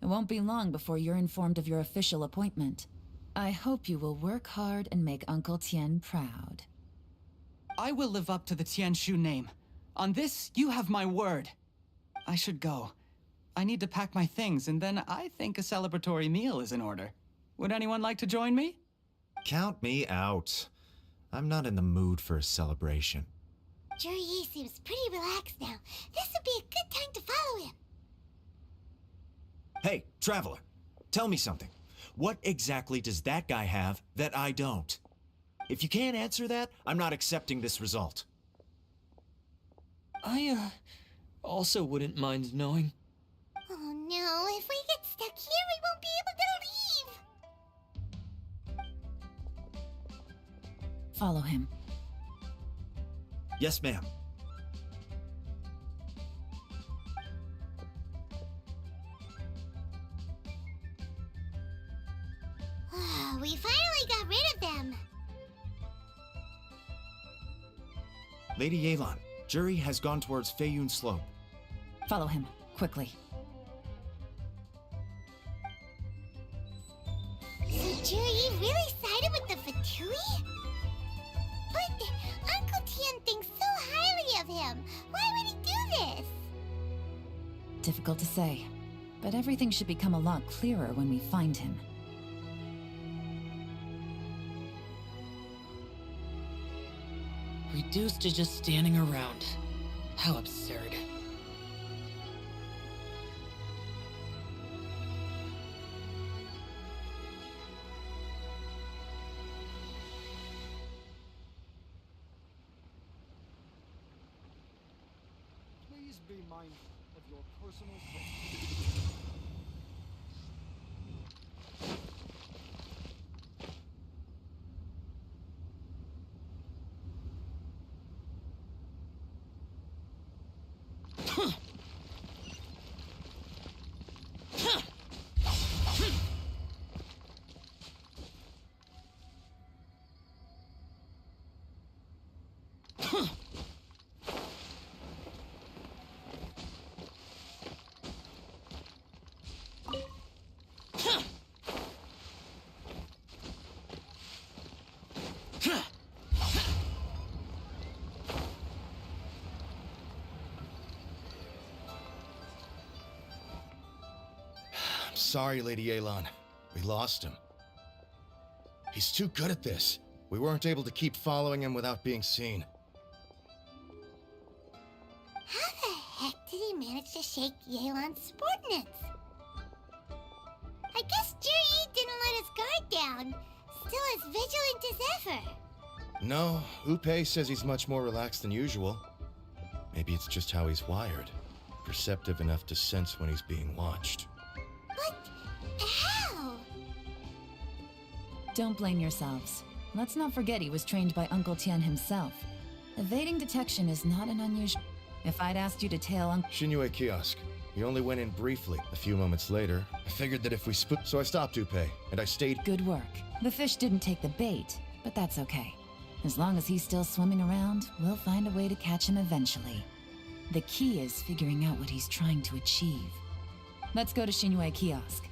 It won't be long before you're informed of your official appointment. I hope you will work hard and make Uncle Tian proud. I will live up to the Tianshu name. On this, you have my word. I should go. I need to pack my things, and then I think a celebratory meal is in order. Would anyone like to join me? Count me out. I'm not in the mood for a celebration. Zhi seems pretty relaxed now. This would be a good time to follow him. Hey, Traveler, tell me something. What exactly does that guy have that I don't? If you can't answer that, I'm not accepting this result. I, also wouldn't mind knowing. Oh no, if we get stuck here, we won't be able to leave! Follow him. Yes, ma'am. We finally got rid of them! Lady Yelan, Zhi has gone towards Feiyun Slope. Follow him, quickly. So Zhi really sided with the Fatui? But Uncle Tian thinks so highly of him. Why would he do this? Difficult to say, but everything should become a lot clearer when we find him. Reduced to just standing around. How absurd. Please be mindful of your personal safety. Sorry, Lady Yelan. We lost him. He's too good at this. We weren't able to keep following him without being seen. How the heck did he manage to shake Yelan's subordinates? I guess Zhi didn't let his guard down. Still as vigilant as ever. No, Upe says he's much more relaxed than usual. Maybe it's just how he's wired. perceptive enough to sense when he's being watched. But how? Don't blame yourselves. Let's not forget he was trained by Uncle Tian himself. Evading detection is not an unusual... If I'd asked you to tail Xinyue kiosk. He only went in briefly. A few moments later, I figured that if we so I stopped Upe, and I stayed... Good work. The fish didn't take the bait, but that's okay. As long as he's still swimming around, we'll find a way to catch him eventually. The key is figuring out what he's trying to achieve. Let's go to Xinyue kiosk.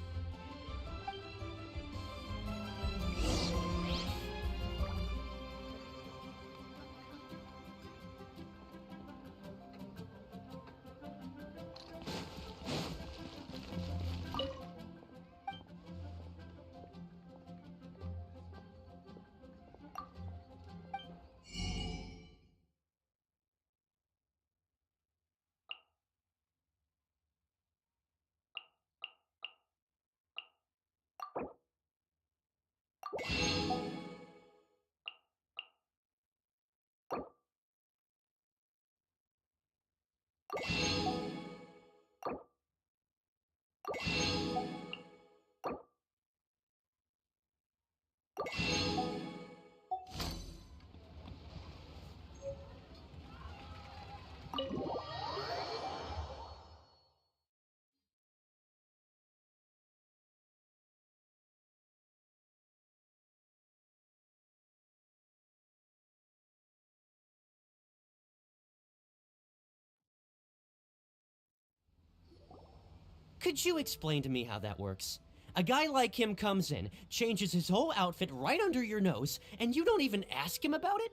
Could you explain to me how that works? A guy like him comes in, changes his whole outfit right under your nose, and you don't even ask him about it?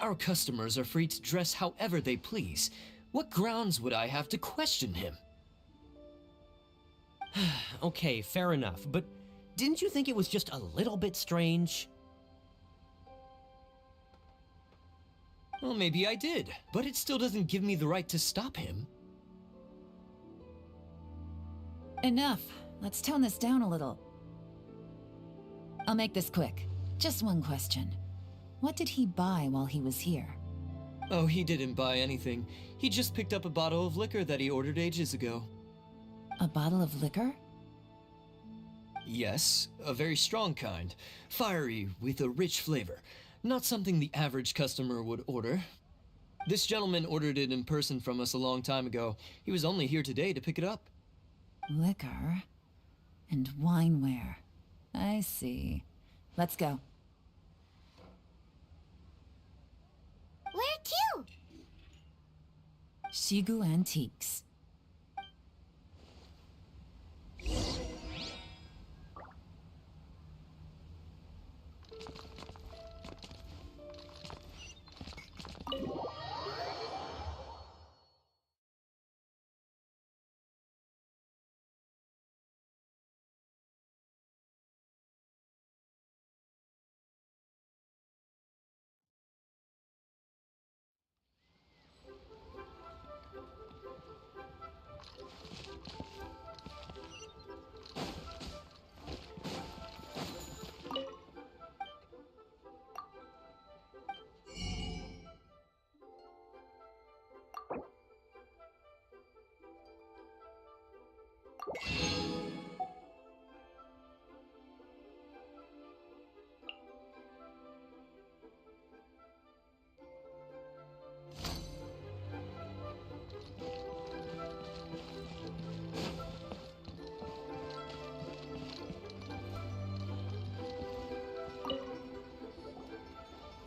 Our customers are free to dress however they please. What grounds would I have to question him? Okay, fair enough, but didn't you think it was just a little bit strange? Well, maybe I did, but it still doesn't give me the right to stop him. Enough. Let's tone this down a little. I'll make this quick. Just one question. What did he buy while he was here? Oh, he didn't buy anything. He just picked up a bottle of liquor that he ordered ages ago. A bottle of liquor? Yes, a very strong kind. Fiery, with a rich flavor. Not something the average customer would order. This gentleman ordered it in person from us a long time ago. He was only here today to pick it up. Liquor and wineware. I see. Let's go. Where to? Shigu Antiques.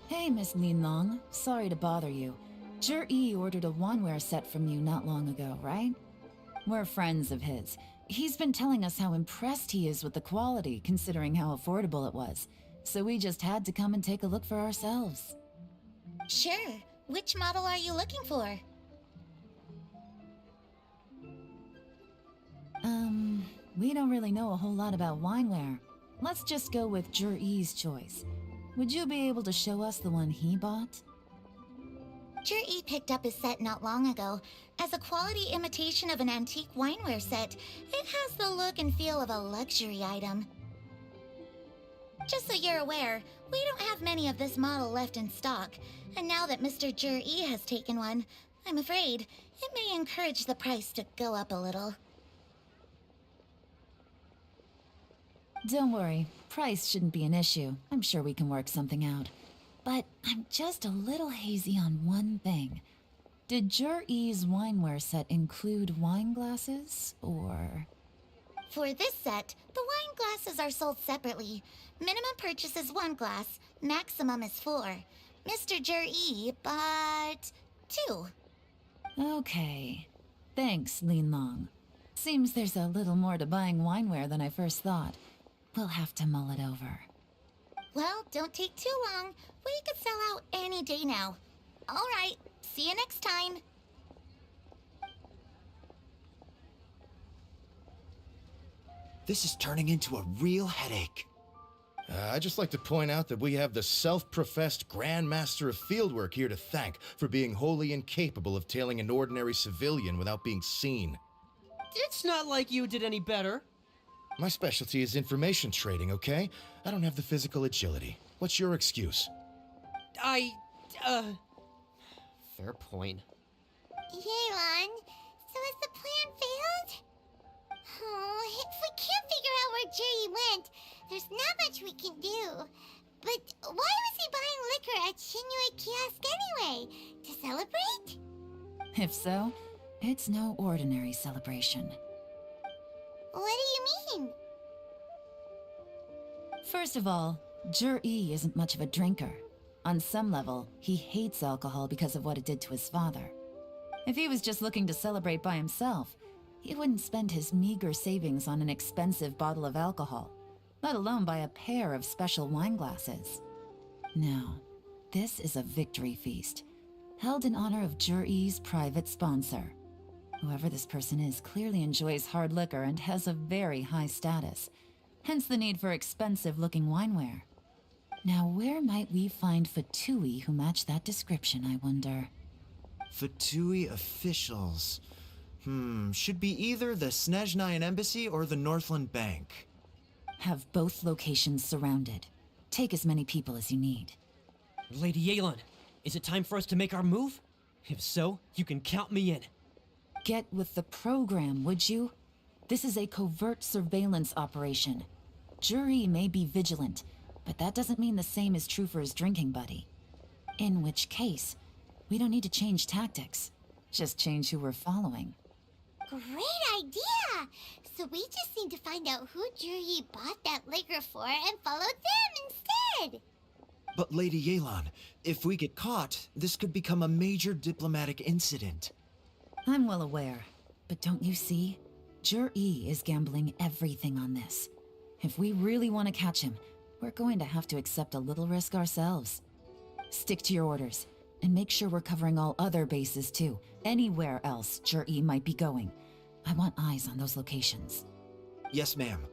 Hey, Miss Linlong. Sorry to bother you. Zhi ordered a wanware set from you not long ago, right? We're friends of his. He's been telling us how impressed he is with the quality, considering how affordable it was. So we just had to come and take a look for ourselves. Sure. Which model are you looking for? We don't really know a whole lot about wineware. Let's just go with Zhi's choice. Would you be able to show us the one he bought? Zhi picked up his set not long ago. As a quality imitation of an antique wineware set, it has the look and feel of a luxury item. Just so you're aware, we don't have many of this model left in stock, and now that Mr. Zhi has taken one, I'm afraid it may encourage the price to go up a little. Don't worry, price shouldn't be an issue. I'm sure we can work something out. But I'm just a little hazy on one thing. Did Jur-E's wineware set include wine glasses, or...? For this set, the wine glasses are sold separately. Minimum purchase is 1 glass, maximum is 4. Mr. Jur-E bought 2. Okay. Thanks, Lin Long. Seems there's a little more to buying wineware than I first thought. We'll have to mull it over. Well, don't take too long. We could sell out any day now. All right, see you next time. This is turning into a real headache. I'd just like to point out that we have the self-professed Grand Master of Fieldwork here to thank for being wholly incapable of tailing an ordinary civilian without being seen. It's not like you did any better. My specialty is information trading, okay? I don't have the physical agility. What's your excuse? Fair point. Yelan, so has the plan failed? Oh, if we can't figure out where Jerry went, there's not much we can do. But why was he buying liquor at Shinue Kiosk anyway? To celebrate? If so, it's no ordinary celebration. What do you mean? First of all, Jur-E isn't much of a drinker. On some level, he hates alcohol because of what it did to his father. If he was just looking to celebrate by himself, he wouldn't spend his meager savings on an expensive bottle of alcohol, let alone buy a pair of special wine glasses. No, this is a victory feast, held in honor of Jur-E's private sponsor. Whoever this person is clearly enjoys hard liquor and has a very high status, hence the need for expensive-looking wineware. Now, where might we find Fatui who match that description, I wonder? Fatui officials. Should be either the Snezhnayan Embassy or the Northland Bank. Have both locations surrounded. Take as many people as you need. Lady Yelan, is it time for us to make our move? If so, you can count me in. Get with the program, would you? This is a covert surveillance operation. Jur-E may be vigilant, but that doesn't mean the same is true for his drinking buddy. In which case, we don't need to change tactics. Just change who we're following. Great idea! So we just need to find out who Jur-E bought that liquor for and follow them instead! But Lady Yelan, if we get caught, this could become a major diplomatic incident. I'm well aware, but don't you see? Jur-E is gambling everything on this. If we really want to catch him, we're going to have to accept a little risk ourselves. Stick to your orders, and make sure we're covering all other bases too. Anywhere else Jur-E might be going. I want eyes on those locations. Yes, ma'am.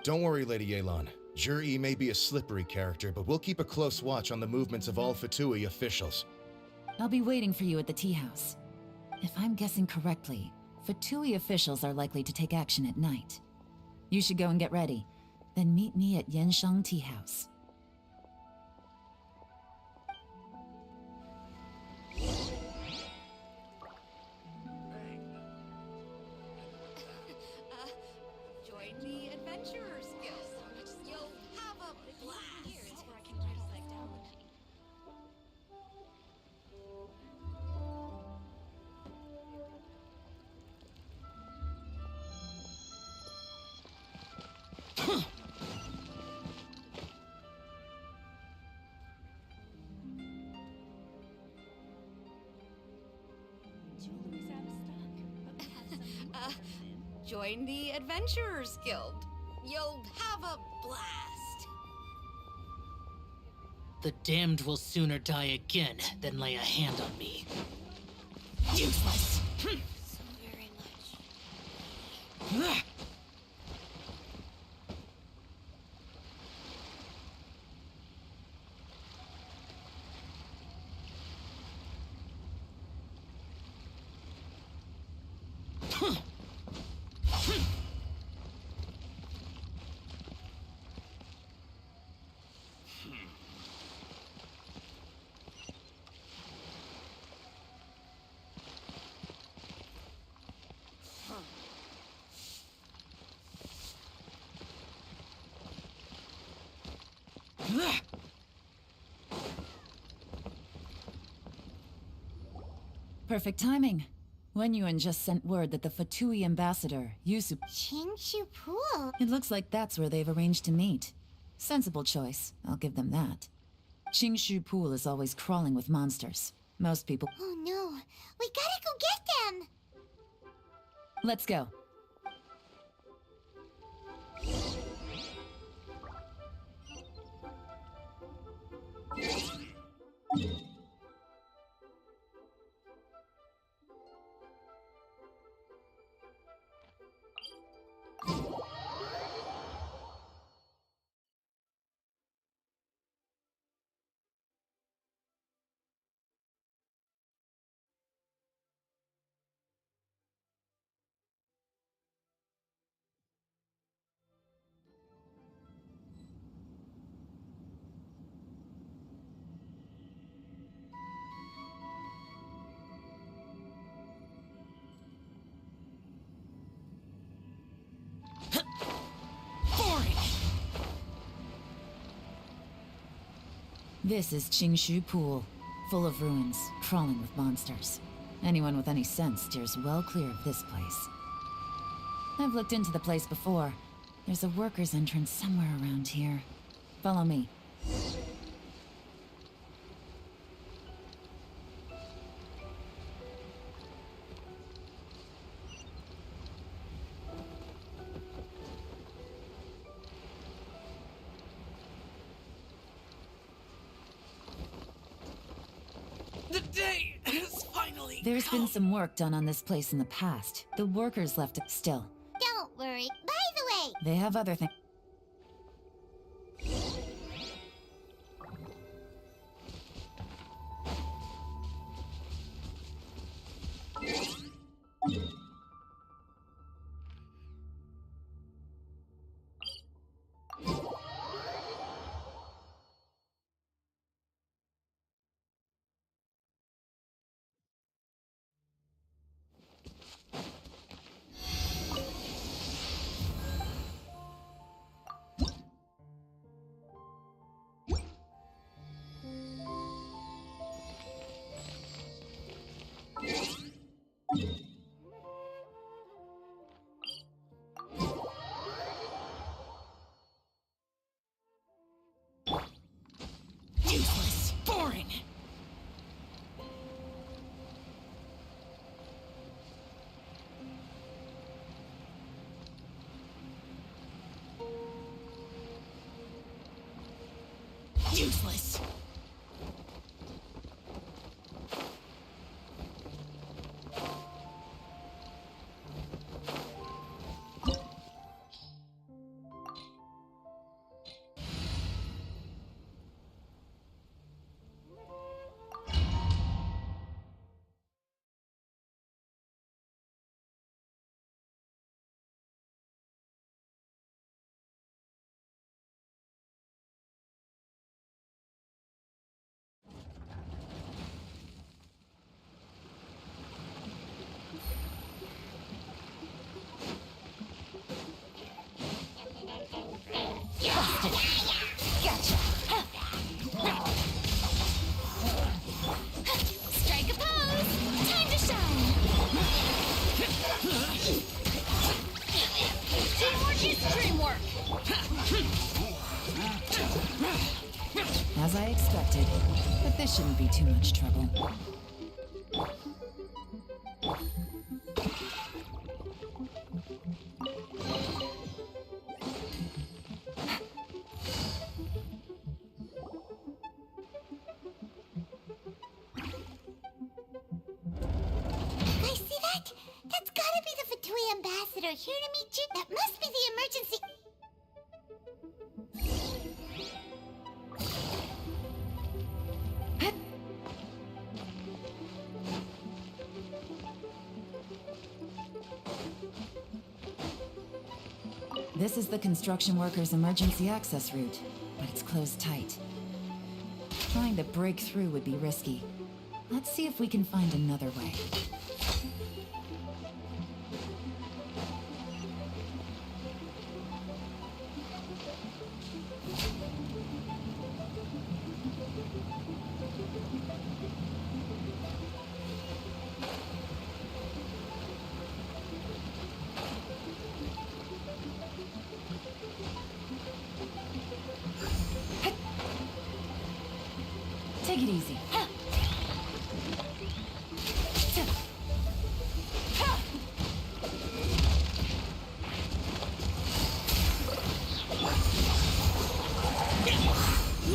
Don't worry, Lady Yelan. Jur-E may be a slippery character, but we'll keep a close watch on the movements of all Fatui officials. I'll be waiting for you at the tea house. If I'm guessing correctly, Fatui officials are likely to take action at night. You should go and get ready, then meet me at Yenshang Tea House. Join the Adventurers Guild. You'll have a blast. Join the Adventurers Guild. You'll have a blast. The damned will sooner die again than lay a hand on me. Useless! So very much. Perfect timing. Wenyuan just sent word that the Fatui ambassador, Yusu... Qingshu Pool? It looks like that's where they've arranged to meet. Sensible choice, I'll give them that. Qingshu Pool is always crawling with monsters. Most people... Oh no, we gotta go get them! Let's go. This is Qingshu Pool, full of ruins, crawling with monsters. Anyone with any sense steers well clear of this place. I've looked into the place before. There's a worker's entrance somewhere around here. Follow me. The day has finally There's been some work done on this place in the past. The workers left it still. Don't worry. By the way, They have other things. useless, boring. Useless. gotcha. Strike a pose. Time to shine. Teamwork is dreamwork. As I expected, but this shouldn't be too much trouble. Guys, see that? That's gotta be the Fatui ambassador here to meet you. That must be the emergency. This is the construction workers' emergency access route, but it's closed tight. Trying to break through would be risky. Let's see if we can find another way. Take it easy.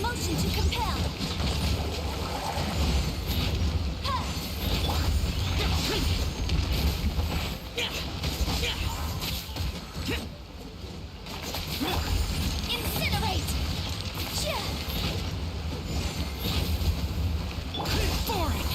Motion to compel. Incinerate. Boring.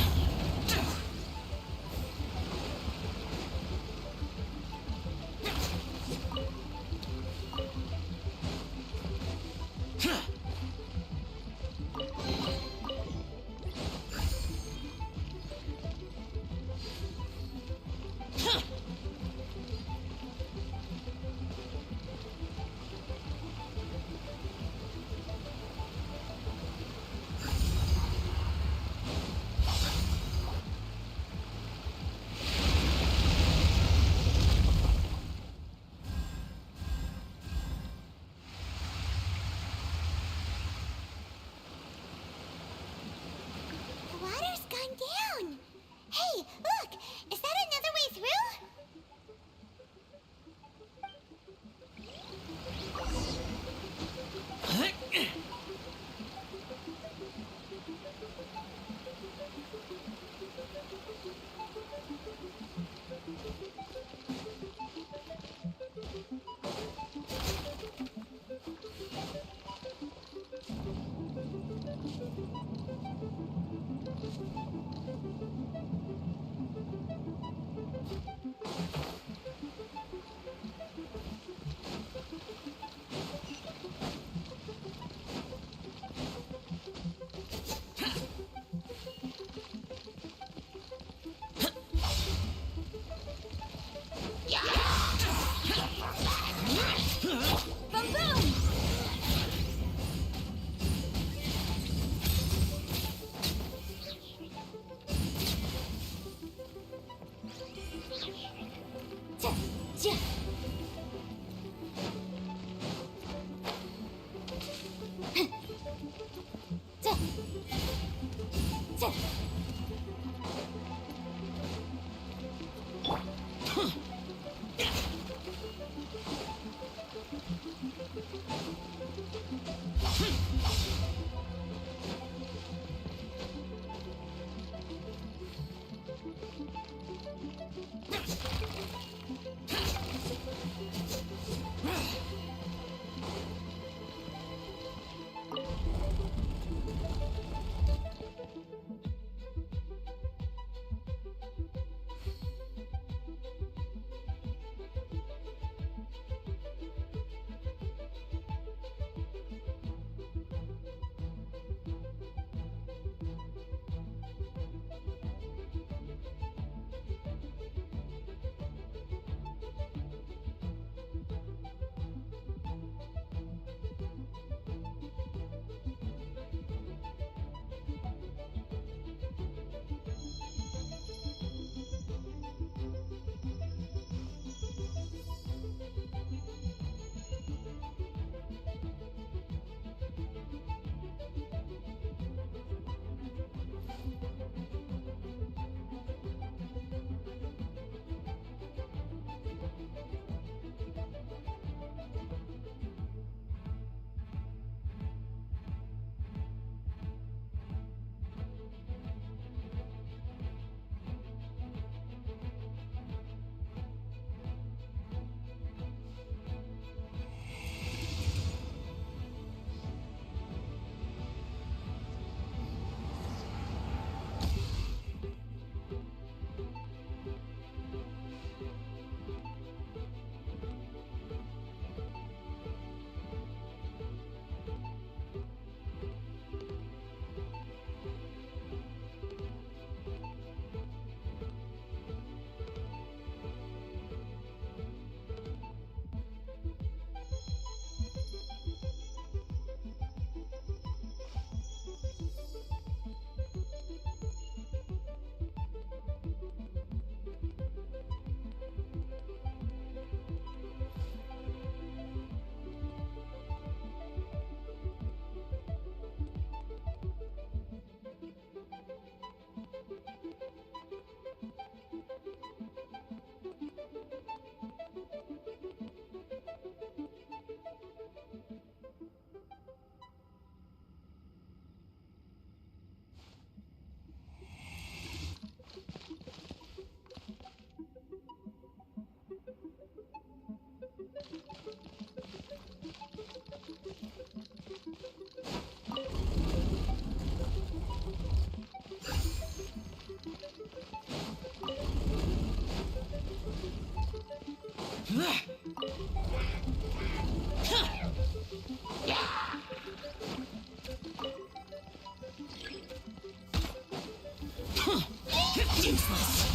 useless.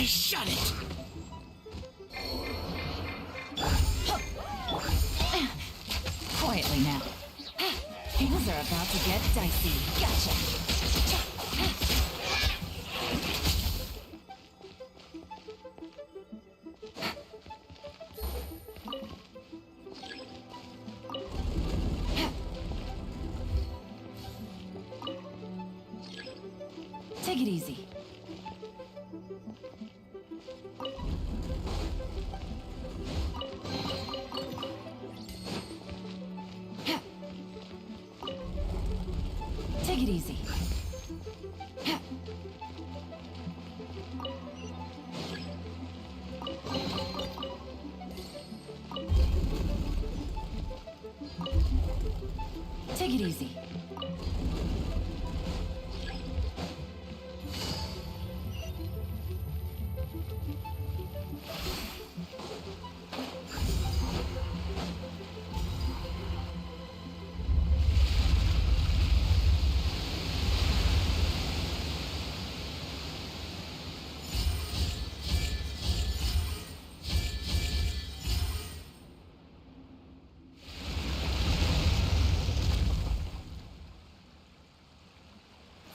Shut it. Quietly now. Things are about to get dicey. Gotcha. Take it easy. Take it easy. Take it easy.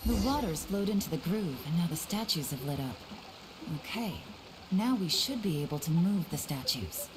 The water's flowed into the groove, and now the statues have lit up. Okay, now we should be able to move the statues.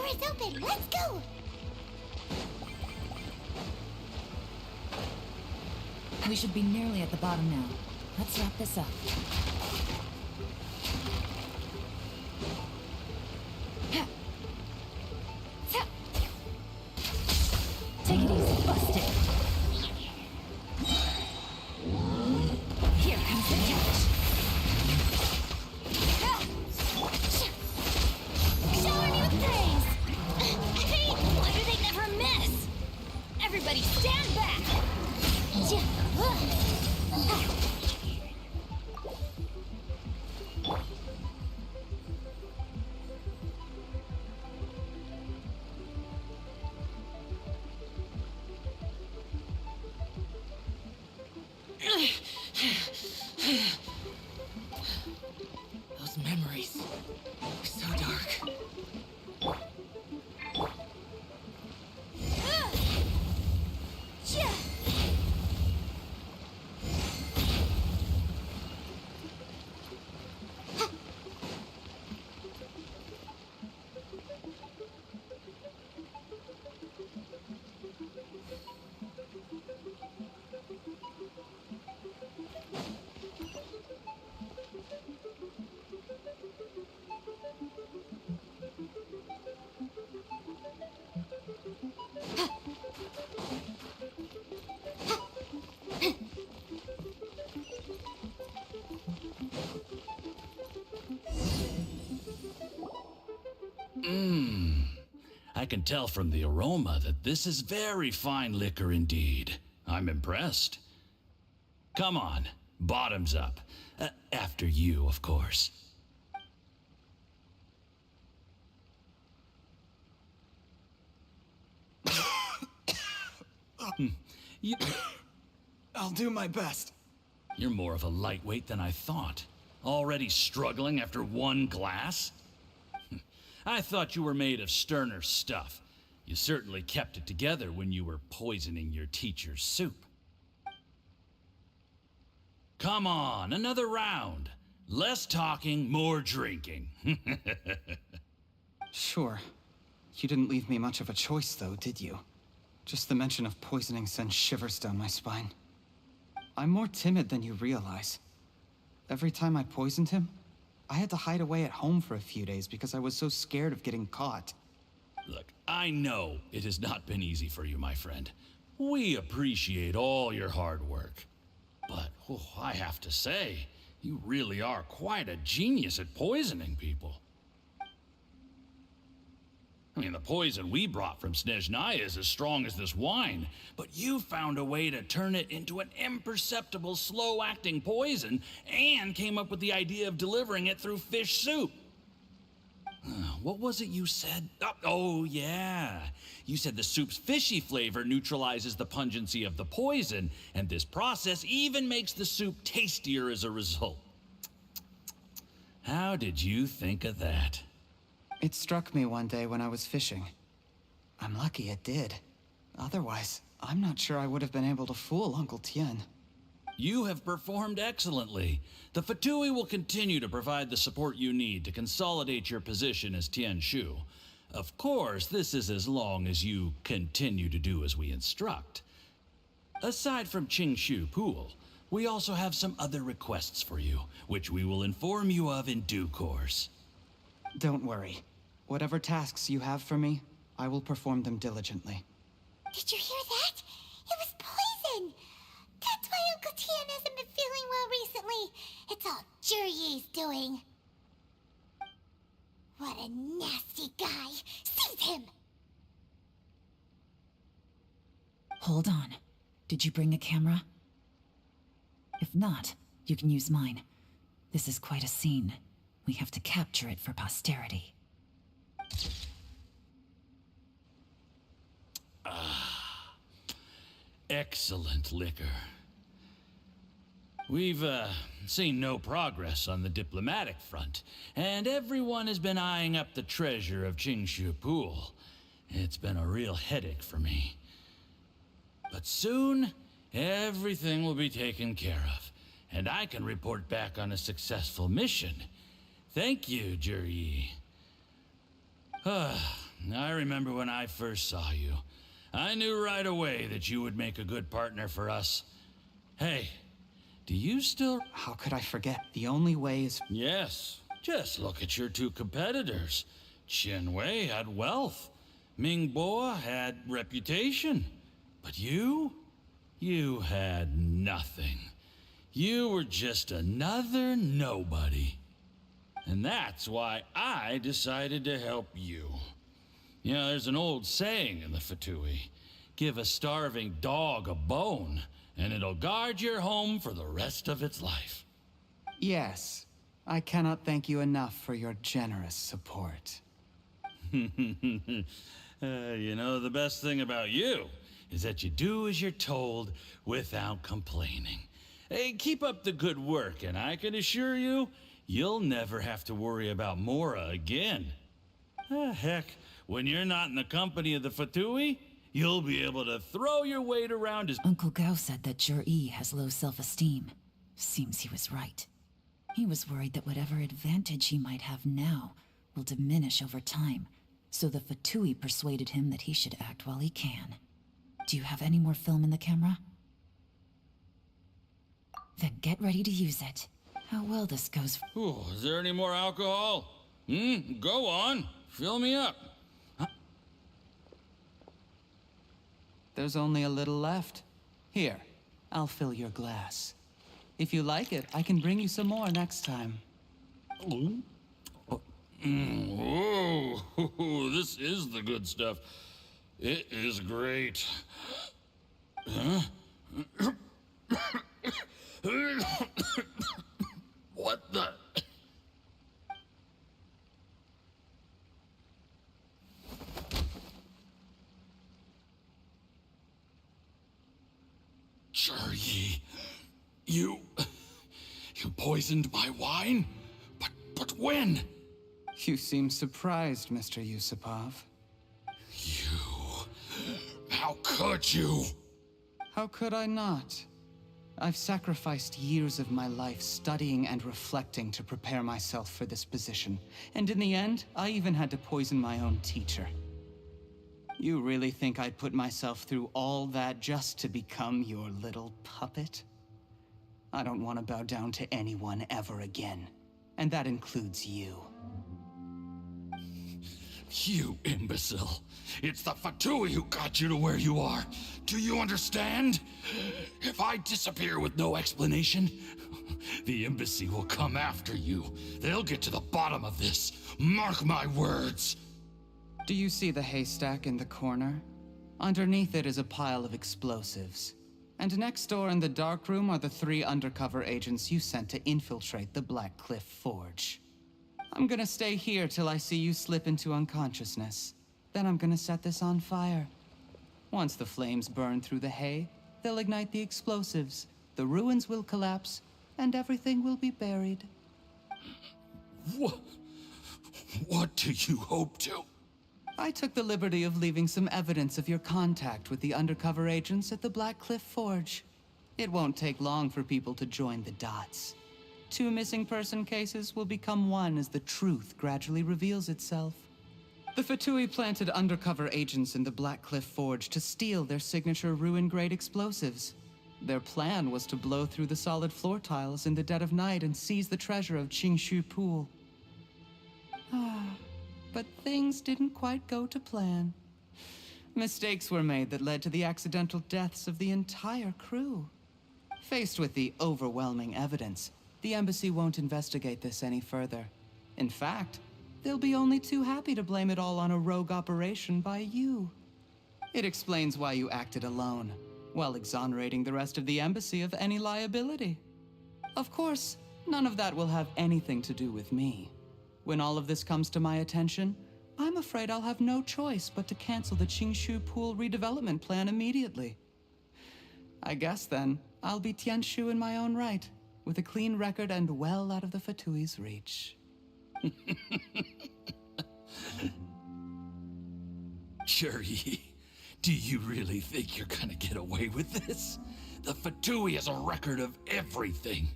It's open. Let's go. We should be nearly at the bottom now. Let's wrap this up. Take it easy, bust it. Here comes the catch. Shower new praise! Hey, why do they never miss? Everybody stand back! Those memories are so dark. I can tell from the aroma that this is very fine liquor indeed. I'm impressed. Come on, bottoms up. After you, of course. I'll do my best. You're more of a lightweight than I thought. Already struggling after one glass? I thought you were made of sterner stuff. You certainly kept it together when you were poisoning your teacher's soup. Come on, another round. Less talking, more drinking. Sure. You didn't leave me much of a choice, though, did you? Just the mention of poisoning sends shivers down my spine. I'm more timid than you realize. Every time I poisoned him, I had to hide away at home for a few days because I was so scared of getting caught. Look, I know it has not been easy for you, my friend. We appreciate all your hard work. But, I have to say, you really are quite a genius at poisoning people. I mean, the poison we brought from Snezhnaya is as strong as this wine, but you found a way to turn it into an imperceptible, slow-acting poison and came up with the idea of delivering it through fish soup. What was it you said? Oh, yeah. You said the soup's fishy flavor neutralizes the pungency of the poison, and this process even makes the soup tastier as a result. How did you think of that? It struck me one day when I was fishing. I'm lucky it did. Otherwise, I'm not sure I would have been able to fool Uncle Tien. You have performed excellently. The Fatui will continue to provide the support you need to consolidate your position as Tien Shu. Of course, this is as long as you continue to do as we instruct. Aside from Qingshu Pool, we also have some other requests for you, which we will inform you of in due course. Don't worry. Whatever tasks you have for me, I will perform them diligently. Did you hear that? It was poison! That's why Uncle Tien hasn't been feeling well recently. It's all Jurye's doing. What a nasty guy! Seize him! Hold on. Did you bring a camera? If not, you can use mine. This is quite a scene. We have to capture it for posterity. Excellent liquor. We've, seen no progress on the diplomatic front, and everyone has been eyeing up the treasure of Qingshu Pool. It's been a real headache for me. But soon, everything will be taken care of, and I can report back on a successful mission. Thank you, Jurye. I remember when I first saw you. I knew right away that you would make a good partner for us. Hey, do you still... How could I forget? The only way is... Yes, just look at your two competitors. Qianwei had wealth. Mingbo had reputation. But you had nothing. You were just another nobody. And that's why I decided to help you. You know, there's an old saying in the Fatui. Give a starving dog a bone, and it'll guard your home for the rest of its life. Yes. I cannot thank you enough for your generous support. You know, the best thing about you is that you do as you're told without complaining. Hey, keep up the good work, and I can assure you, you'll never have to worry about Mora again. Heck, when you're not in the company of the Fatui, you'll be able to throw your weight around as— Uncle Gao said that Jur-E has low self-esteem. Seems he was right. He was worried that whatever advantage he might have now will diminish over time, so the Fatui persuaded him that he should act while he can. Do you have any more film in the camera? Then get ready to use it. How well this goes. Ooh, is there any more alcohol? Go on. Fill me up. There's only a little left. Here, I'll fill your glass. If you like it, I can bring you some more next time. Whoa, this is the good stuff. It is great. Huh? What the? Jur-E, you poisoned my wine? But when? You seem surprised, Mr. Yusupov. How could you? How could I not? I've sacrificed years of my life studying and reflecting to prepare myself for this position. And in the end, I even had to poison my own teacher. You really think I'd put myself through all that just to become your little puppet? I don't want to bow down to anyone ever again. And that includes you. You imbecile. It's the Fatui who got you to where you are. Do you understand? If I disappear with no explanation, the embassy will come after you. They'll get to the bottom of this. Mark my words. Do you see the haystack in the corner? Underneath it is a pile of explosives. And next door in the dark room are the 3 undercover agents you sent to infiltrate the Black Cliff Forge. I'm gonna stay here till I see you slip into unconsciousness. Then I'm gonna set this on fire. Once the flames burn through the hay, they'll ignite the explosives, the ruins will collapse, and everything will be buried. What do you hope to? I took the liberty of leaving some evidence of your contact with the undercover agents at the Black Cliff Forge. It won't take long for people to join the dots. 2 missing person cases will become one as the truth gradually reveals itself. The Fatui planted undercover agents in the Black Cliff Forge to steal their signature ruin-grade explosives. Their plan was to blow through the solid floor tiles in the dead of night and seize the treasure of Qingshu Pool. But things didn't quite go to plan. Mistakes were made that led to the accidental deaths of the entire crew. Faced with the overwhelming evidence, the embassy won't investigate this any further. In fact, they'll be only too happy to blame it all on a rogue operation by you. It explains why you acted alone, while exonerating the rest of the embassy of any liability. Of course, none of that will have anything to do with me. When all of this comes to my attention, I'm afraid I'll have no choice but to cancel the Qingshu Pool redevelopment plan immediately. I guess then, I'll be Tianshu in my own right, with a clean record and well out of the Fatui's reach. Jur-E, do you really think you're gonna get away with this? The Fatui has a record of everything.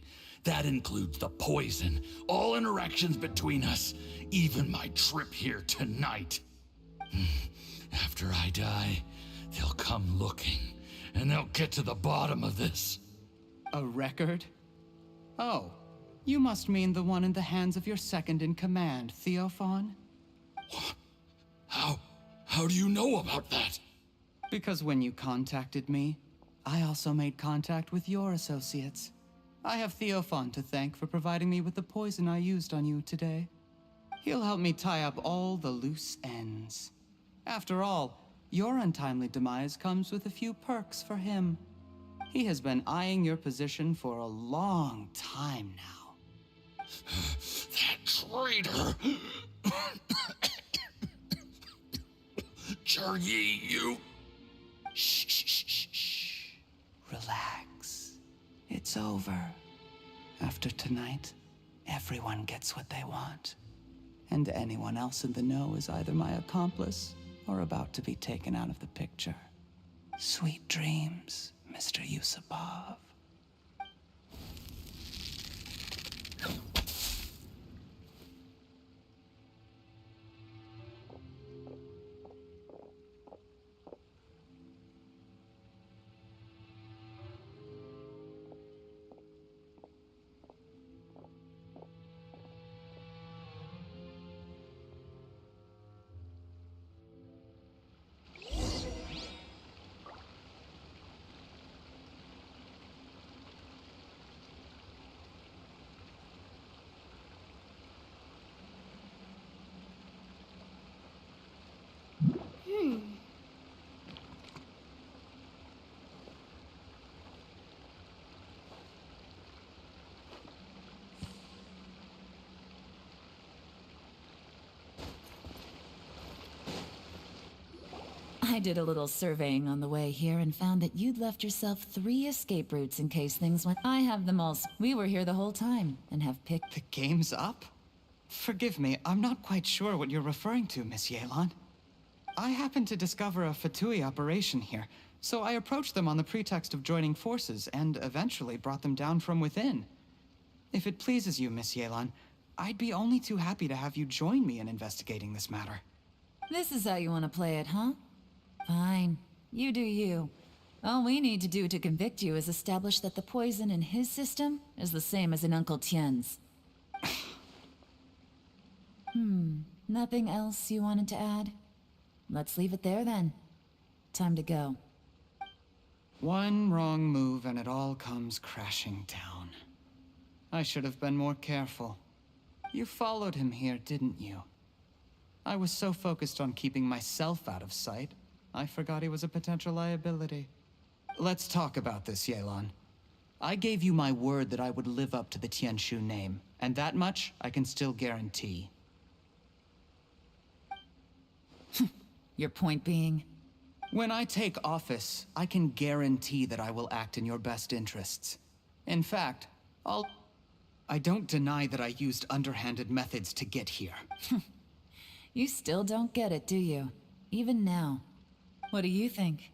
That includes the poison, all interactions between us, even my trip here tonight. After I die, they'll come looking, and they'll get to the bottom of this. A record? Oh, you must mean the one in the hands of your second-in-command, Theophan? How do you know about that? Because when you contacted me, I also made contact with your associates. I have Theophan to thank for providing me with the poison I used on you today. He'll help me tie up all the loose ends. After all, your untimely demise comes with a few perks for him. He has been eyeing your position for a long time now. That traitor! Jur-E, you... Shh. Relax. It's over. After tonight, everyone gets what they want. And anyone else in the know is either my accomplice or about to be taken out of the picture. Sweet dreams, Mr. Yusupov. I did a little surveying on the way here and found that you'd left yourself 3 escape routes in case things went. I have them all. We were here the whole time and have picked. The game's up? Forgive me, I'm not quite sure what you're referring to, Miss Yelan. I happened to discover a Fatui operation here, so I approached them on the pretext of joining forces and eventually brought them down from within. If it pleases you, Miss Yelan, I'd be only too happy to have you join me in investigating this matter. This is how you want to play it, huh? Fine. You do you. All we need to do to convict you is establish that the poison in his system is the same as in Uncle Tien's. Nothing else you wanted to add? Let's leave it there then. Time to go. One wrong move and it all comes crashing down. I should have been more careful. You followed him here, didn't you? I was so focused on keeping myself out of sight, I forgot he was a potential liability. Let's talk about this, Yelan. I gave you my word that I would live up to the Tianshu name, and that much I can still guarantee. Your point being? When I take office, I can guarantee that I will act in your best interests. In fact, I don't deny that I used underhanded methods to get here. You still don't get it, do you? Even now. What do you think?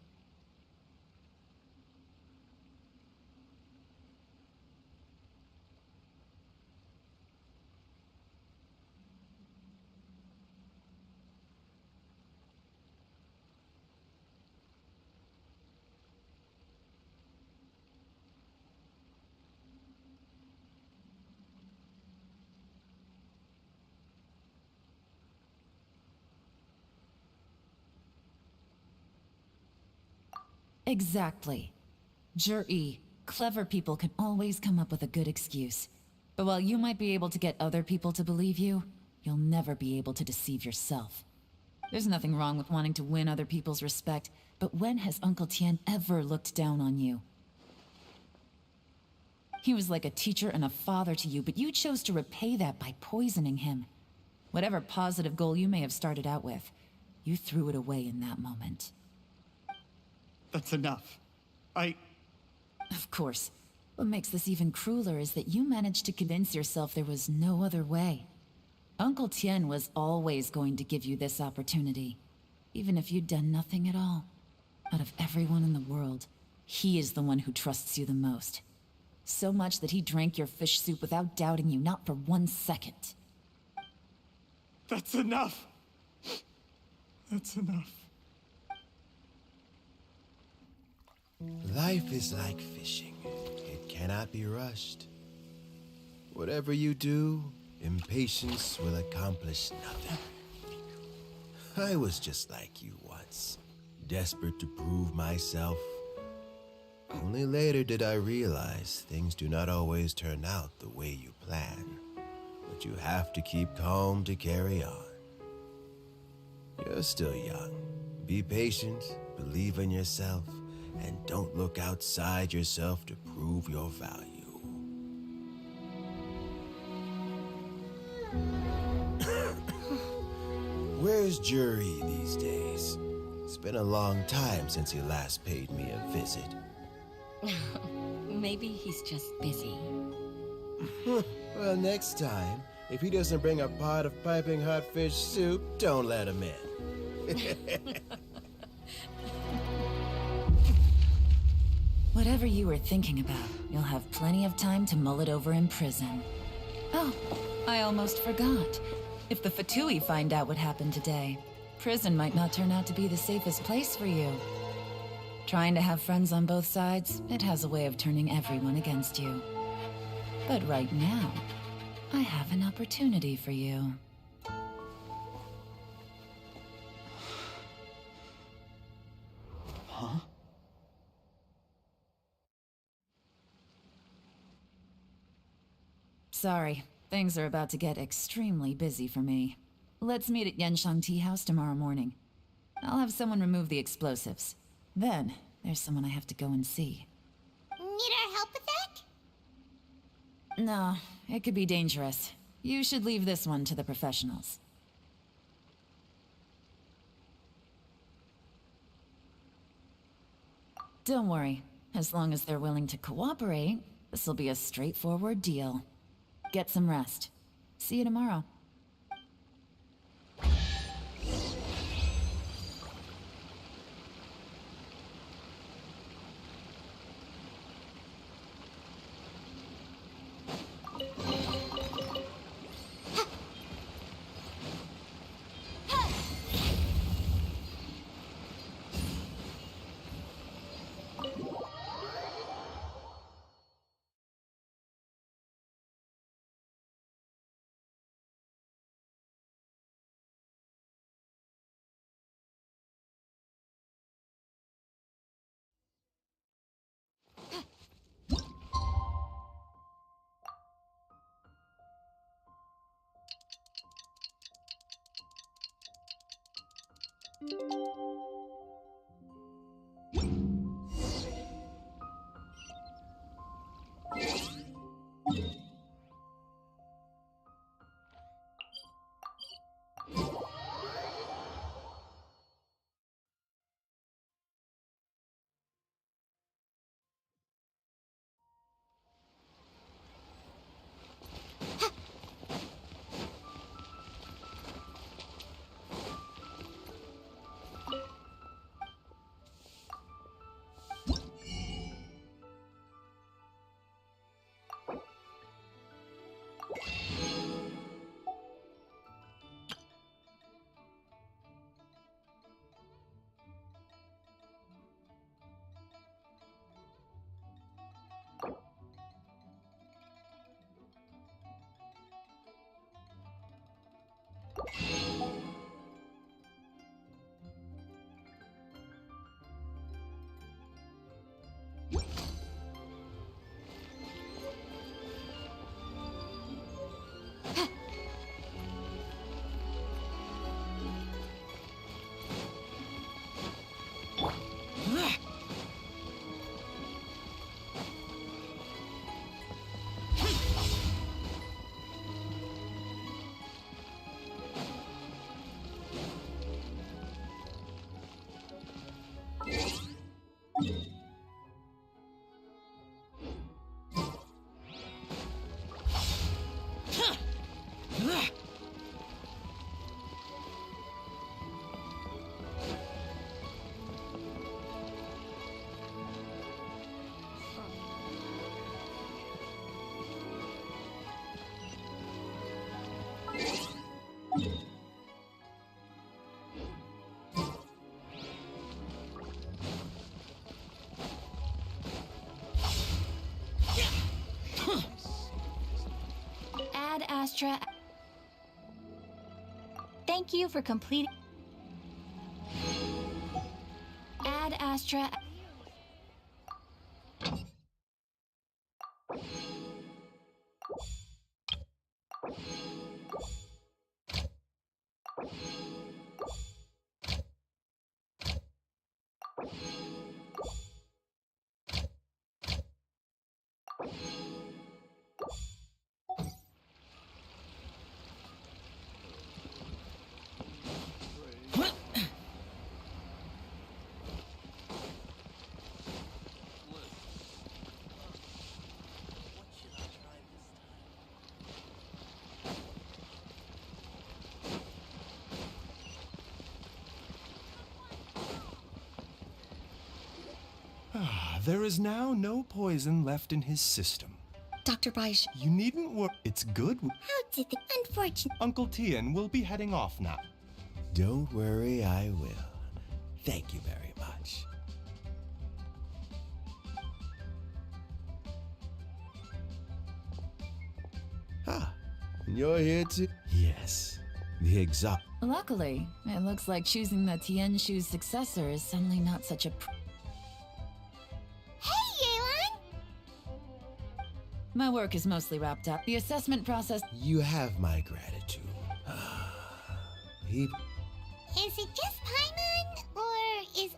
Exactly. Jur-E, clever people can always come up with a good excuse. But while you might be able to get other people to believe you, you'll never be able to deceive yourself. There's nothing wrong with wanting to win other people's respect, but when has Uncle Tien ever looked down on you? He was like a teacher and a father to you, but you chose to repay that by poisoning him. Whatever positive goal you may have started out with, you threw it away in that moment. That's enough. Of course. What makes this even crueler is that you managed to convince yourself there was no other way. Uncle Tien was always going to give you this opportunity, even if you'd done nothing at all. Out of everyone in the world, he is the one who trusts you the most. So much that he drank your fish soup without doubting you, not for 1 second. That's enough! That's enough. Life is like fishing. It cannot be rushed. Whatever you do, impatience will accomplish nothing. I was just like you once, desperate to prove myself. Only later did I realize things do not always turn out the way you plan, but you have to keep calm to carry on. You're still young. Be patient, believe in yourself, and don't look outside yourself to prove your value. Where's Jur-E these days? It's been a long time since he last paid me a visit. Maybe he's just busy. Well, next time, if he doesn't bring a pot of piping hot fish soup, don't let him in. Whatever you were thinking about, you'll have plenty of time to mull it over in prison. Oh, I almost forgot. If the Fatui find out what happened today, prison might not turn out to be the safest place for you. Trying to have friends on both sides, it has a way of turning everyone against you. But right now, I have an opportunity for you. Huh? Sorry, things are about to get extremely busy for me. Let's meet at Yenshang Tea House tomorrow morning. I'll have someone remove the explosives. Then, there's someone I have to go and see. Need our help with that? No, it could be dangerous. You should leave this one to the professionals. Don't worry. As long as they're willing to cooperate, this'll be a straightforward deal. Get some rest. See you tomorrow. Ad Astra. Thank you for completing. Ad Astra. There is now no poison left in his system. Dr. Baish. You needn't worry. It's good. How did the unfortunate... Uncle Tian will be heading off now. Don't worry, I will. Thank you very much. You're here too? Yes. The exotic. Luckily, it looks like choosing the Tianshu's successor is suddenly not such a Hey, Yelan! My work is mostly wrapped up. The assessment process... You have my gratitude. Is it just Paimon, or is...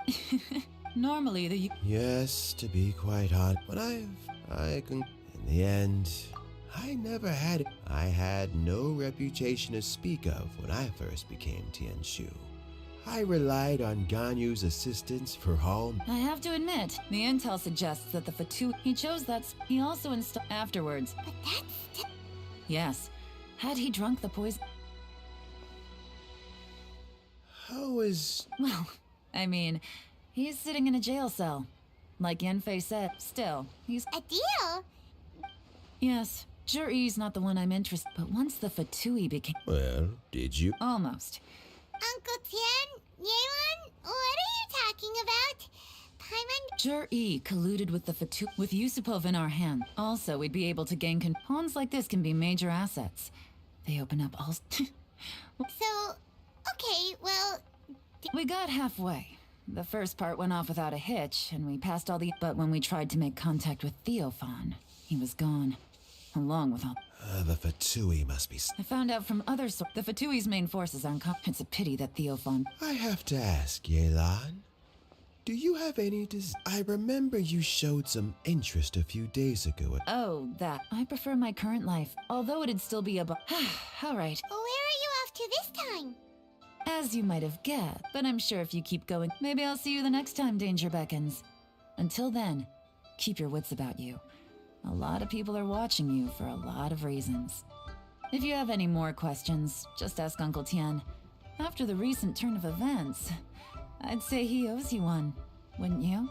Normally, the... Yes, to be quite honest, but I can... In the end, I never had it. I had no reputation to speak of when I first became Tianshu. I relied on Ganyu's assistance for all... I have to admit, the intel suggests that the Fatu... He chose that... He also installed... Afterwards. But that's... Yes. Had he drunk the poison... How is... Well, I mean, he's sitting in a jail cell. Like Yanfei said, still, he's... A deal? Yes. Zhiyi's not the one I'm interested... But once the Fatui became... Well, did you... Almost. Uncle Tian? Yelan? What are you talking about? Paimon... Zhiyi colluded with the Fatu... With Yusupov in our hand. Also, we'd be able to gain pawns like this can be major assets. They open up all... So... Okay, well... We got halfway. The first part went off without a hitch, and we passed all the... But when we tried to make contact with Theophan, he was gone. Along with all... the Fatui must be... I found out from other sources... The Fatui's main forces on... It's a pity that Theophan... I have to ask, Yelan. Do you have any I remember you showed some interest a few days ago. Oh, that. I prefer my current life, although it'd still be a all right. Where are you off to this time? As you might have guessed, but I'm sure if you keep going, maybe I'll see you the next time danger beckons. Until then, keep your wits about you. A lot of people are watching you for a lot of reasons. If you have any more questions, just ask Uncle Tian. After the recent turn of events, I'd say he owes you one, wouldn't you?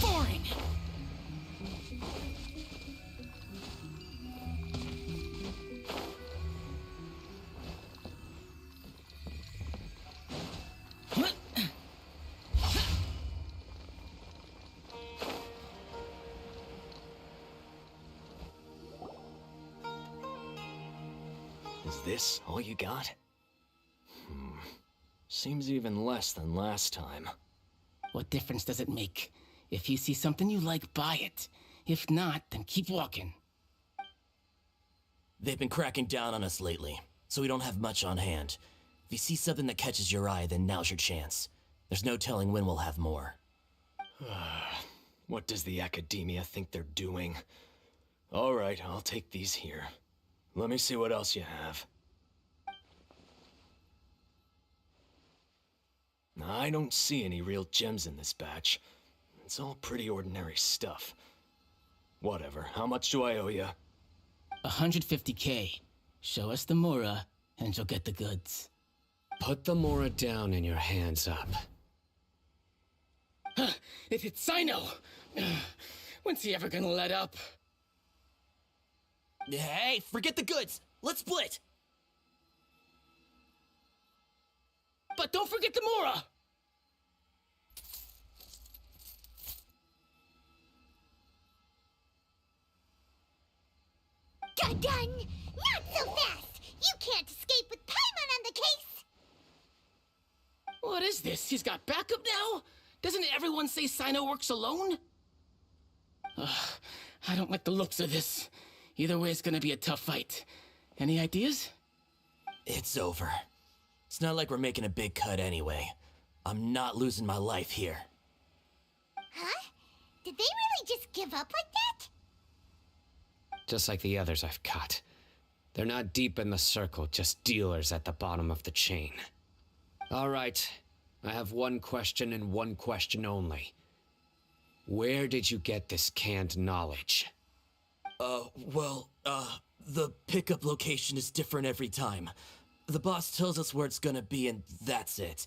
Boring! Is this all you got? Seems even less than last time. What difference does it make? If you see something you like, buy it. If not, then keep walking. They've been cracking down on us lately, so we don't have much on hand. If you see something that catches your eye, then now's your chance. There's no telling when we'll have more. What does the academia think they're doing? Alright, I'll take these here. Let me see what else you have. I don't see any real gems in this batch. It's all pretty ordinary stuff. Whatever, how much do I owe you? 150K. Show us the Mora, and you'll get the goods. Put the Mora down and your hands up. It's Sino! When's he ever gonna let up? Hey, forget the goods! Let's split! But don't forget the Mora! Done! Not so fast! You can't escape with Paimon on the case! What is this? He's got backup now? Doesn't everyone say Sino works alone? I don't like the looks of this. Either way, it's gonna be a tough fight. Any ideas? It's over. It's not like we're making a big cut anyway. I'm not losing my life here. Huh? Did they really just give up like that? Just like the others I've caught. They're not deep in the circle, just dealers at the bottom of the chain. All right, I have one question and one question only. Where did you get this canned knowledge? The pickup location is different every time. The boss tells us where it's gonna be and that's it.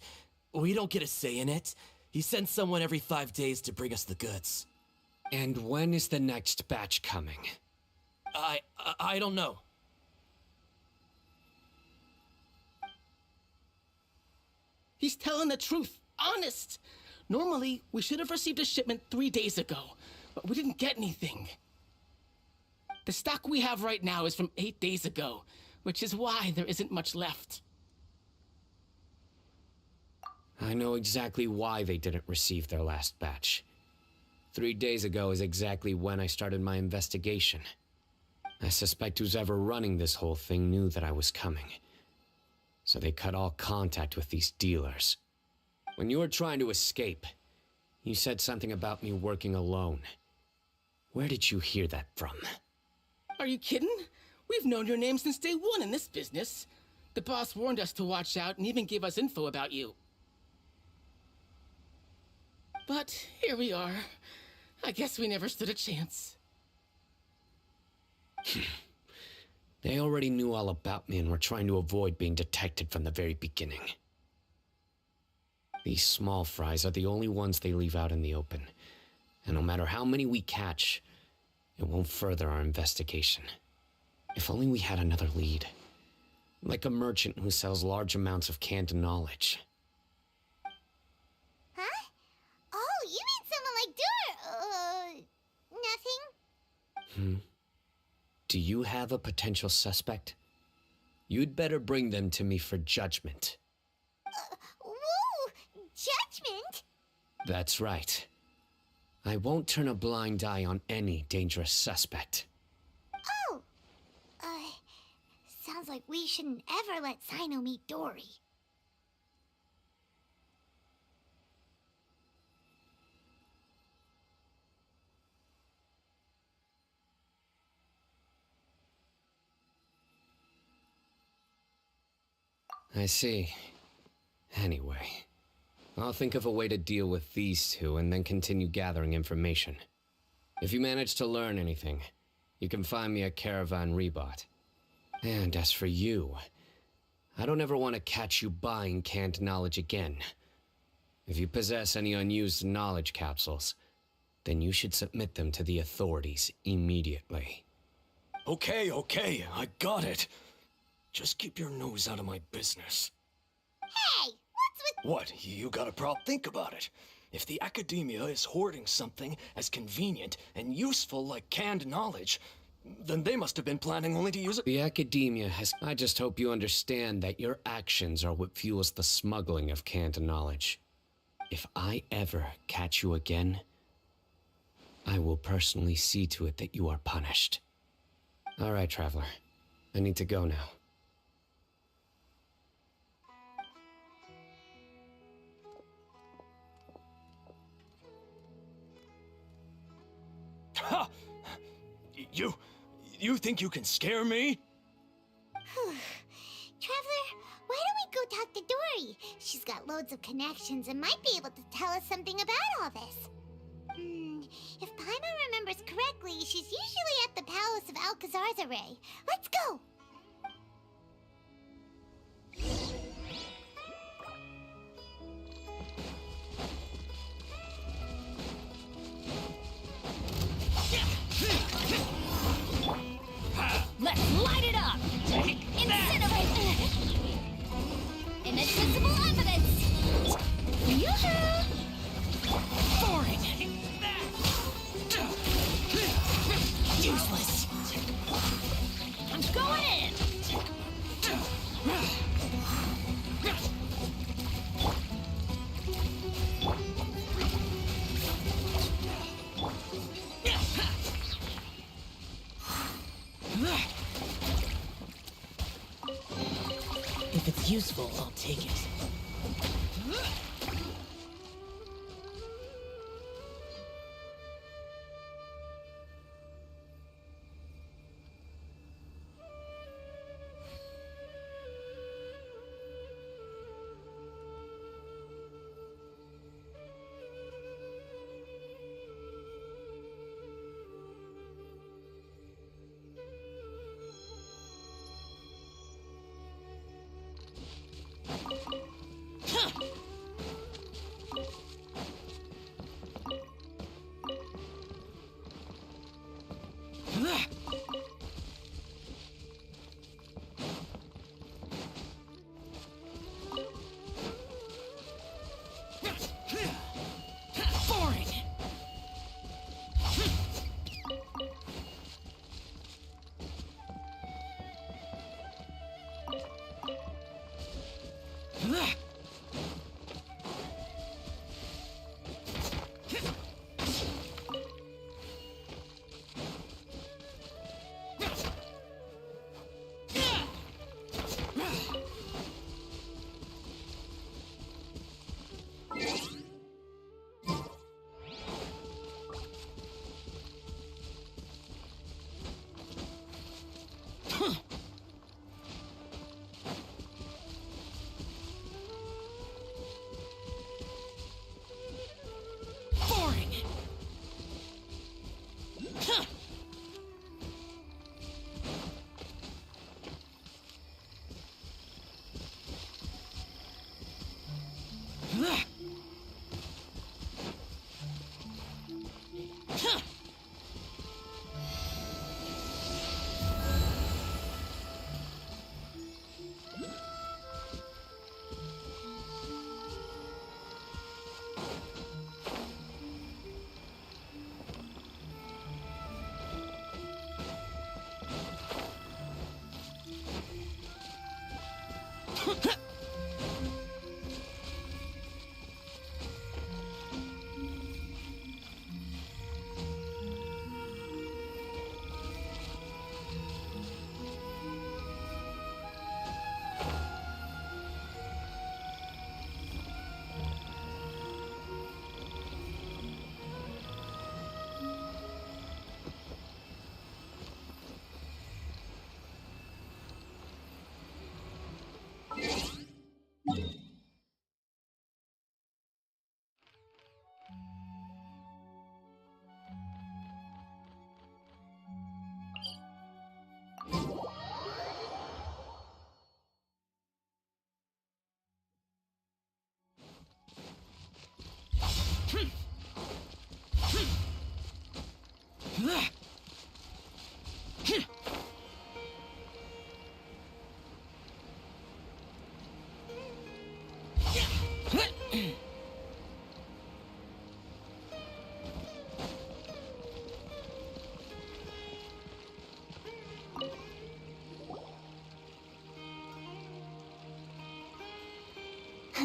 We don't get a say in it. He sends someone every 5 days to bring us the goods. And when is the next batch coming? I don't know. He's telling the truth. Honest. Normally, we should have received a shipment 3 days ago, but we didn't get anything. The stock we have right now is from 8 days ago, which is why there isn't much left. I know exactly why they didn't receive their last batch. 3 days ago is exactly when I started my investigation. I suspect who's ever running this whole thing knew that I was coming. So they cut all contact with these dealers. When you were trying to escape, you said something about me working alone. Where did you hear that from? Are you kidding? We've known your name since day one in this business. The boss warned us to watch out and even gave us info about you. But here we are. I guess we never stood a chance. They already knew all about me and were trying to avoid being detected from the very beginning. These small fries are the only ones they leave out in the open. And no matter how many we catch, it won't further our investigation. If only we had another lead. Like a merchant who sells large amounts of canned knowledge. Huh? Oh, you mean someone like nothing? Do you have a potential suspect? You'd better bring them to me for judgment. Whoa! Judgment? That's right. I won't turn a blind eye on any dangerous suspect. sounds like we shouldn't ever let Sino meet Dory. I see. Anyway, I'll think of a way to deal with these two and then continue gathering information. If you manage to learn anything, you can find me at Caravan Rebot. And as for you, I don't ever want to catch you buying canned knowledge again. If you possess any unused knowledge capsules, then you should submit them to the authorities immediately. Okay, I got it. Just keep your nose out of my business. Hey, what's with... What? You got a problem? Think about it. If the academia is hoarding something as convenient and useful like canned knowledge, then they must have been planning only to use it. The academia has... I just hope you understand that your actions are what fuels the smuggling of canned knowledge. If I ever catch you again, I will personally see to it that you are punished. All right, Traveler. I need to go now. Ha! You think you can scare me? Traveler, why don't we go talk to Dory? She's got loads of connections and might be able to tell us something about all this. If Paimon remembers correctly, she's usually at the palace of Alcazar's array. Let's go! Let's light it up! Incinerate! Inaccessible evidence! Yoo-hoo! Boring! Useless! I'm going in! If it's useful, I'll take it.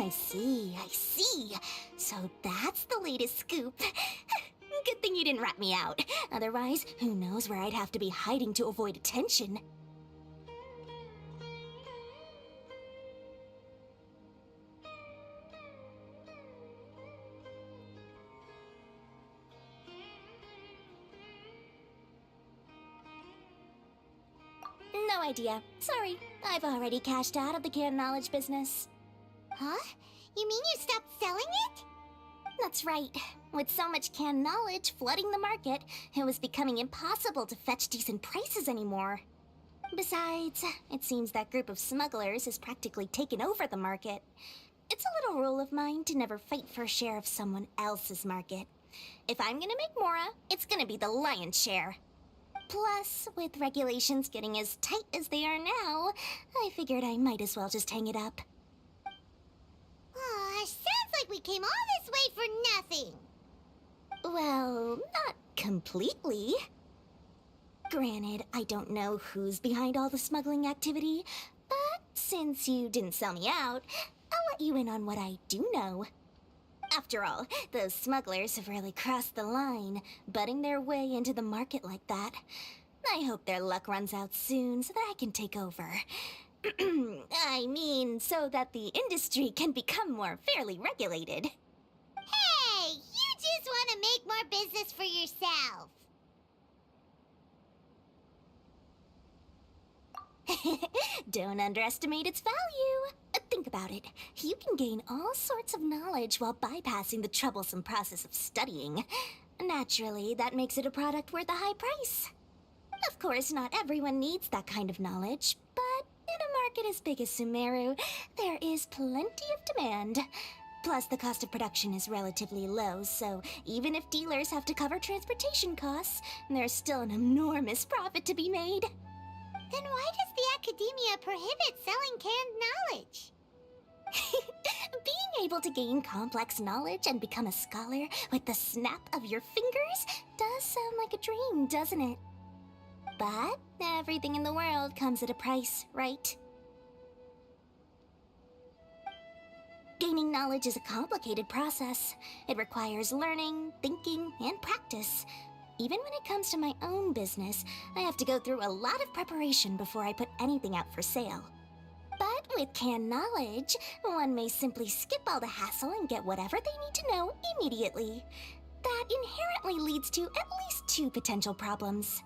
I see. So that's the latest scoop. Good thing you didn't rat me out. Otherwise, who knows where I'd have to be hiding to avoid attention. No idea. Sorry, I've already cashed out of the canned knowledge business. Huh? You mean you stopped selling it? That's right. With so much canned knowledge flooding the market, it was becoming impossible to fetch decent prices anymore. Besides, it seems that group of smugglers has practically taken over the market. It's a little rule of mine to never fight for a share of someone else's market. If I'm gonna make Mora, it's gonna be the lion's share. Plus, with regulations getting as tight as they are now, I figured I might as well just hang it up. Aw, sounds like we came all this way for nothing. Well, not completely. Granted, I don't know who's behind all the smuggling activity, but since you didn't sell me out, I'll let you in on what I do know. After all, those smugglers have really crossed the line, butting their way into the market like that. I hope their luck runs out soon so that I can take over. I mean, so that the industry can become more fairly regulated. Hey, you just want to make more business for yourself. Don't underestimate its value. Think about it. You can gain all sorts of knowledge while bypassing the troublesome process of studying. Naturally, that makes it a product worth a high price. Of course, not everyone needs that kind of knowledge, but in a market as big as Sumeru, there is plenty of demand. Plus, the cost of production is relatively low, so even if dealers have to cover transportation costs, there's still an enormous profit to be made. Then why does the academia prohibit selling canned knowledge? Being able to gain complex knowledge and become a scholar with the snap of your fingers does sound like a dream, doesn't it? But everything in the world comes at a price, right? Gaining knowledge is a complicated process. It requires learning, thinking, and practice. Even when it comes to my own business, I have to go through a lot of preparation before I put anything out for sale. But with canned knowledge, one may simply skip all the hassle and get whatever they need to know immediately. That inherently leads to at least two potential problems.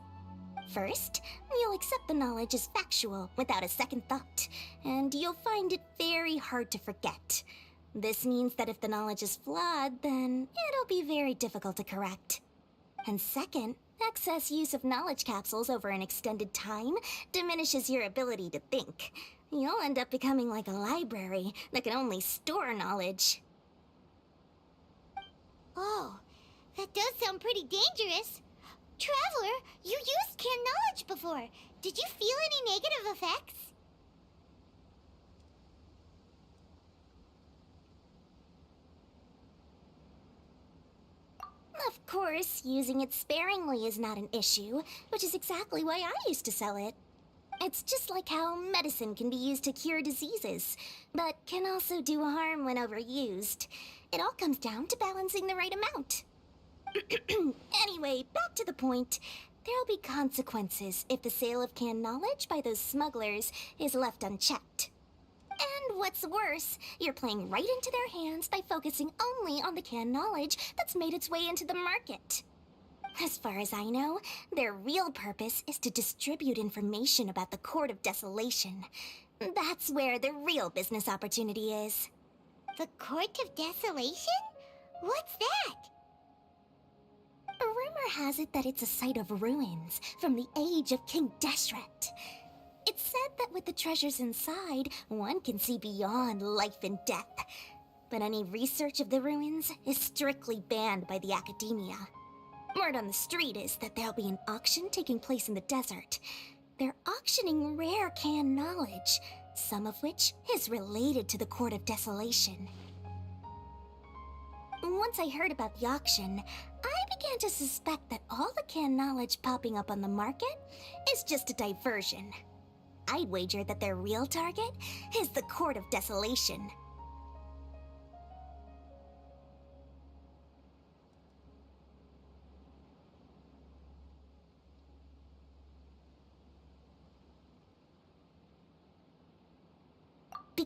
First, you'll accept the knowledge as factual without a second thought, and you'll find it very hard to forget. This means that if the knowledge is flawed, then it'll be very difficult to correct. And second, excess use of knowledge capsules over an extended time diminishes your ability to think. You'll end up becoming like a library that can only store knowledge. Oh, that does sound pretty dangerous. Traveler, you used canned knowledge before. Did you feel any negative effects? Of course, using it sparingly is not an issue, which is exactly why I used to sell it. It's just like how medicine can be used to cure diseases, but can also do harm when overused. It all comes down to balancing the right amount. Anyway, back to the point. There'll be consequences if the sale of canned knowledge by those smugglers is left unchecked. And what's worse, you're playing right into their hands by focusing only on the canned knowledge that's made its way into the market. As far as I know, their real purpose is to distribute information about the Court of Desolation. That's where the real business opportunity is. The Court of Desolation? What's that? Rumor has it that it's a site of ruins from the age of King Deshret. It's said that with the treasures inside, one can see beyond life and death. But any research of the ruins is strictly banned by the academia. Word on the street is that there'll be an auction taking place in the desert. They're auctioning rare canned knowledge, some of which is related to the Court of Desolation. Once I heard about the auction, I began to suspect that all the canned knowledge popping up on the market is just a diversion. I'd wager that their real target is the Court of Desolation.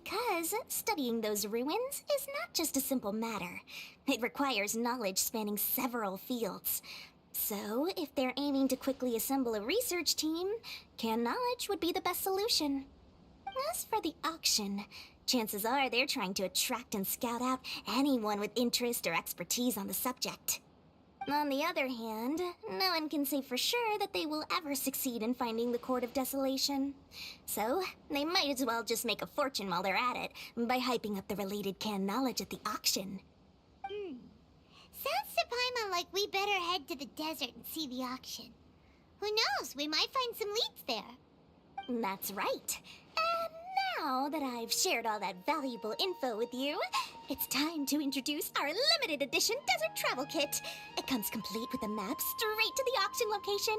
because studying those ruins is not just a simple matter. It requires knowledge spanning several fields. So, if they're aiming to quickly assemble a research team, canned knowledge would be the best solution. As for the auction, chances are they're trying to attract and scout out anyone with interest or expertise on the subject. On the other hand, no one can say for sure that they will ever succeed in finding the Court of Desolation. So, they might as well just make a fortune while they're at it by hyping up the related canned knowledge at the auction. Sounds to Paimon like we better head to the desert and see the auction. Who knows, we might find some leads there. That's right. And now that I've shared all that valuable info with you, it's time to introduce our limited edition desert travel kit. It comes complete with a map straight to the auction location.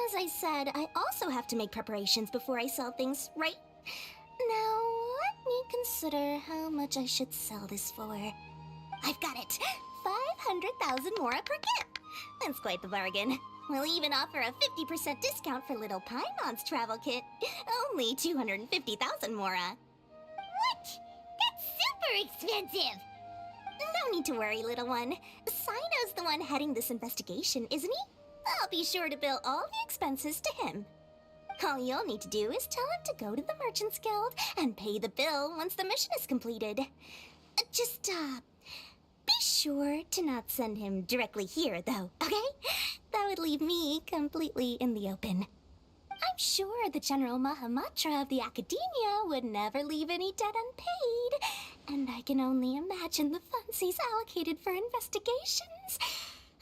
As I said, I also have to make preparations before I sell things, right? Now, let me consider how much I should sell this for. I've got it! 500,000 mora per kit! That's quite the bargain. We'll even offer a 50% discount for little Paimon's travel kit. Only 250,000 mora. What? That's super expensive! No need to worry, little one. Sino's the one heading this investigation, isn't he? I'll be sure to bill all the expenses to him. All you'll need to do is tell him to go to the Merchants Guild and pay the bill once the mission is completed. Just, be sure to not send him directly here, though, okay? That would leave me completely in the open. I'm sure the General Mahamatra of the Academia would never leave any debt unpaid, and I can only imagine the funds he's allocated for investigations.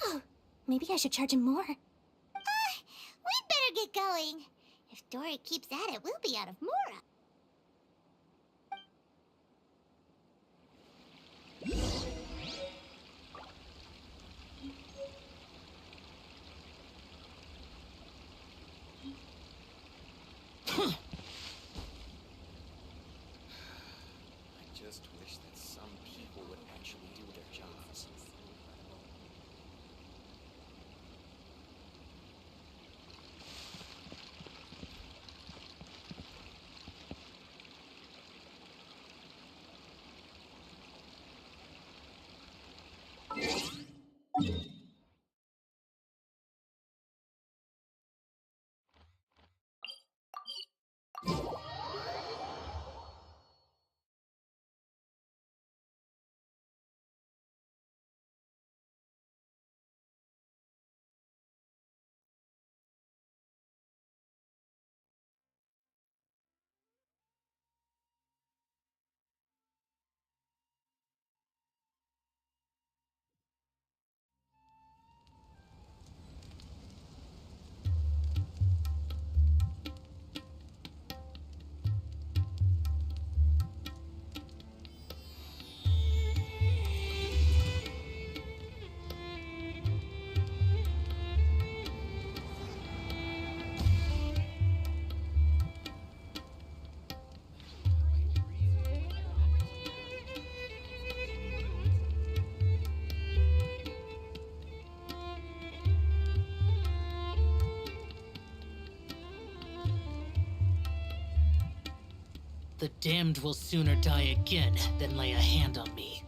Oh, maybe I should charge him more. We'd better get going. If Dory keeps at it, we'll be out of mora. I just wish that some people would actually do their jobs. The damned will sooner die again than lay a hand on me.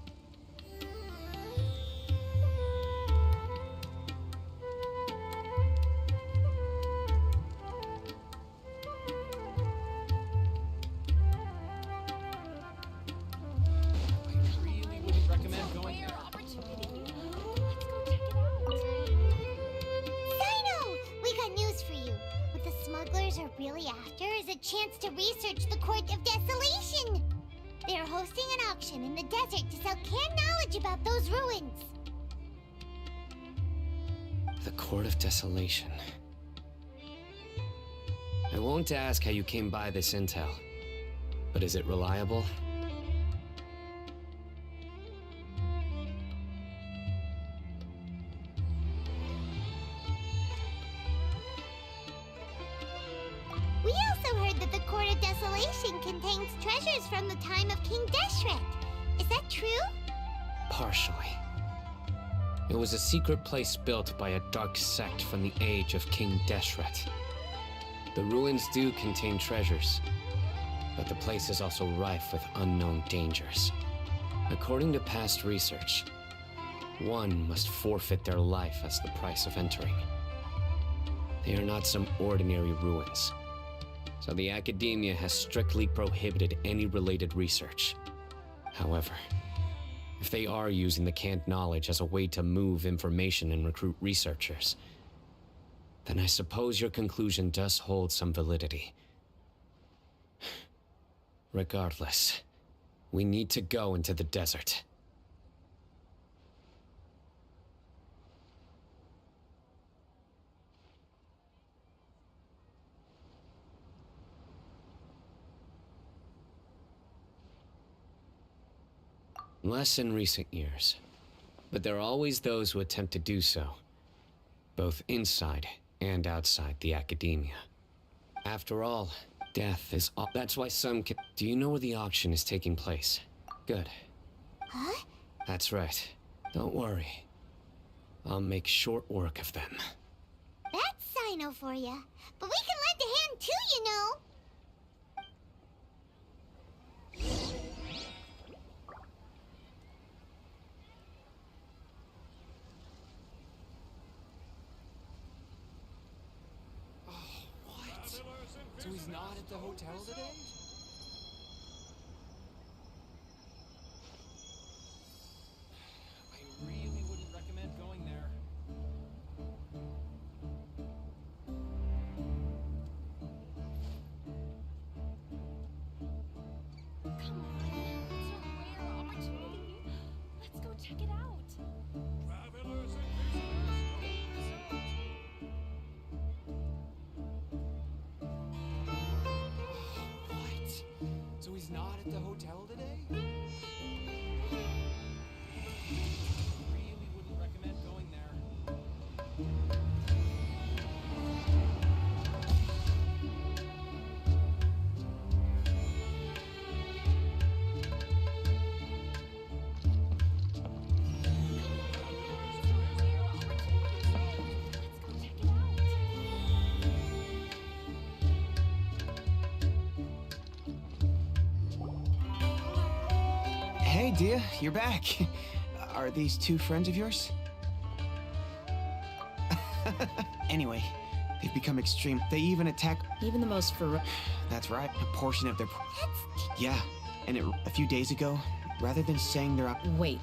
Sino! We got news for you. What the smugglers are really after is a chance to research the Court of Desolation. They're hosting an auction in the desert to sell canned knowledge about those ruins. The Court of Desolation. I won't ask how you came by this intel, but is it reliable? We also heard that the Court of Desolation contains treasures from the time of King Deshret. Is that true? Partially. It was a secret place built by a dark sect from the age of King Deshret. The ruins do contain treasures, but the place is also rife with unknown dangers. According to past research, one must forfeit their life as the price of entering. They are not some ordinary ruins, so the academia has strictly prohibited any related research. However, if they are using the canned knowledge as a way to move information and recruit researchers, then I suppose your conclusion does hold some validity. Regardless, we need to go into the desert. Less in recent years, but there are always those who attempt to do so, both inside and outside the academia. After all, death is all. That's why some can. Do you know where the auction is taking place? Good. Huh? That's right. Don't worry. I'll make short work of them. That's Sino for ya. But we can lend a hand too, you know. So he's not at the hotel today? I really wouldn't recommend going there. Come on, it's a rare opportunity. Let's go check it out. Travelers and visitors, So he's not at the hotel today? Really wouldn't recommend going there. Hey, Dia, you're back. Are these two friends of yours? Anyway, they've become extreme. They even attack. Even the most That's right, a portion of their. Yeah, and a few days ago, rather than saying they're up. Wait,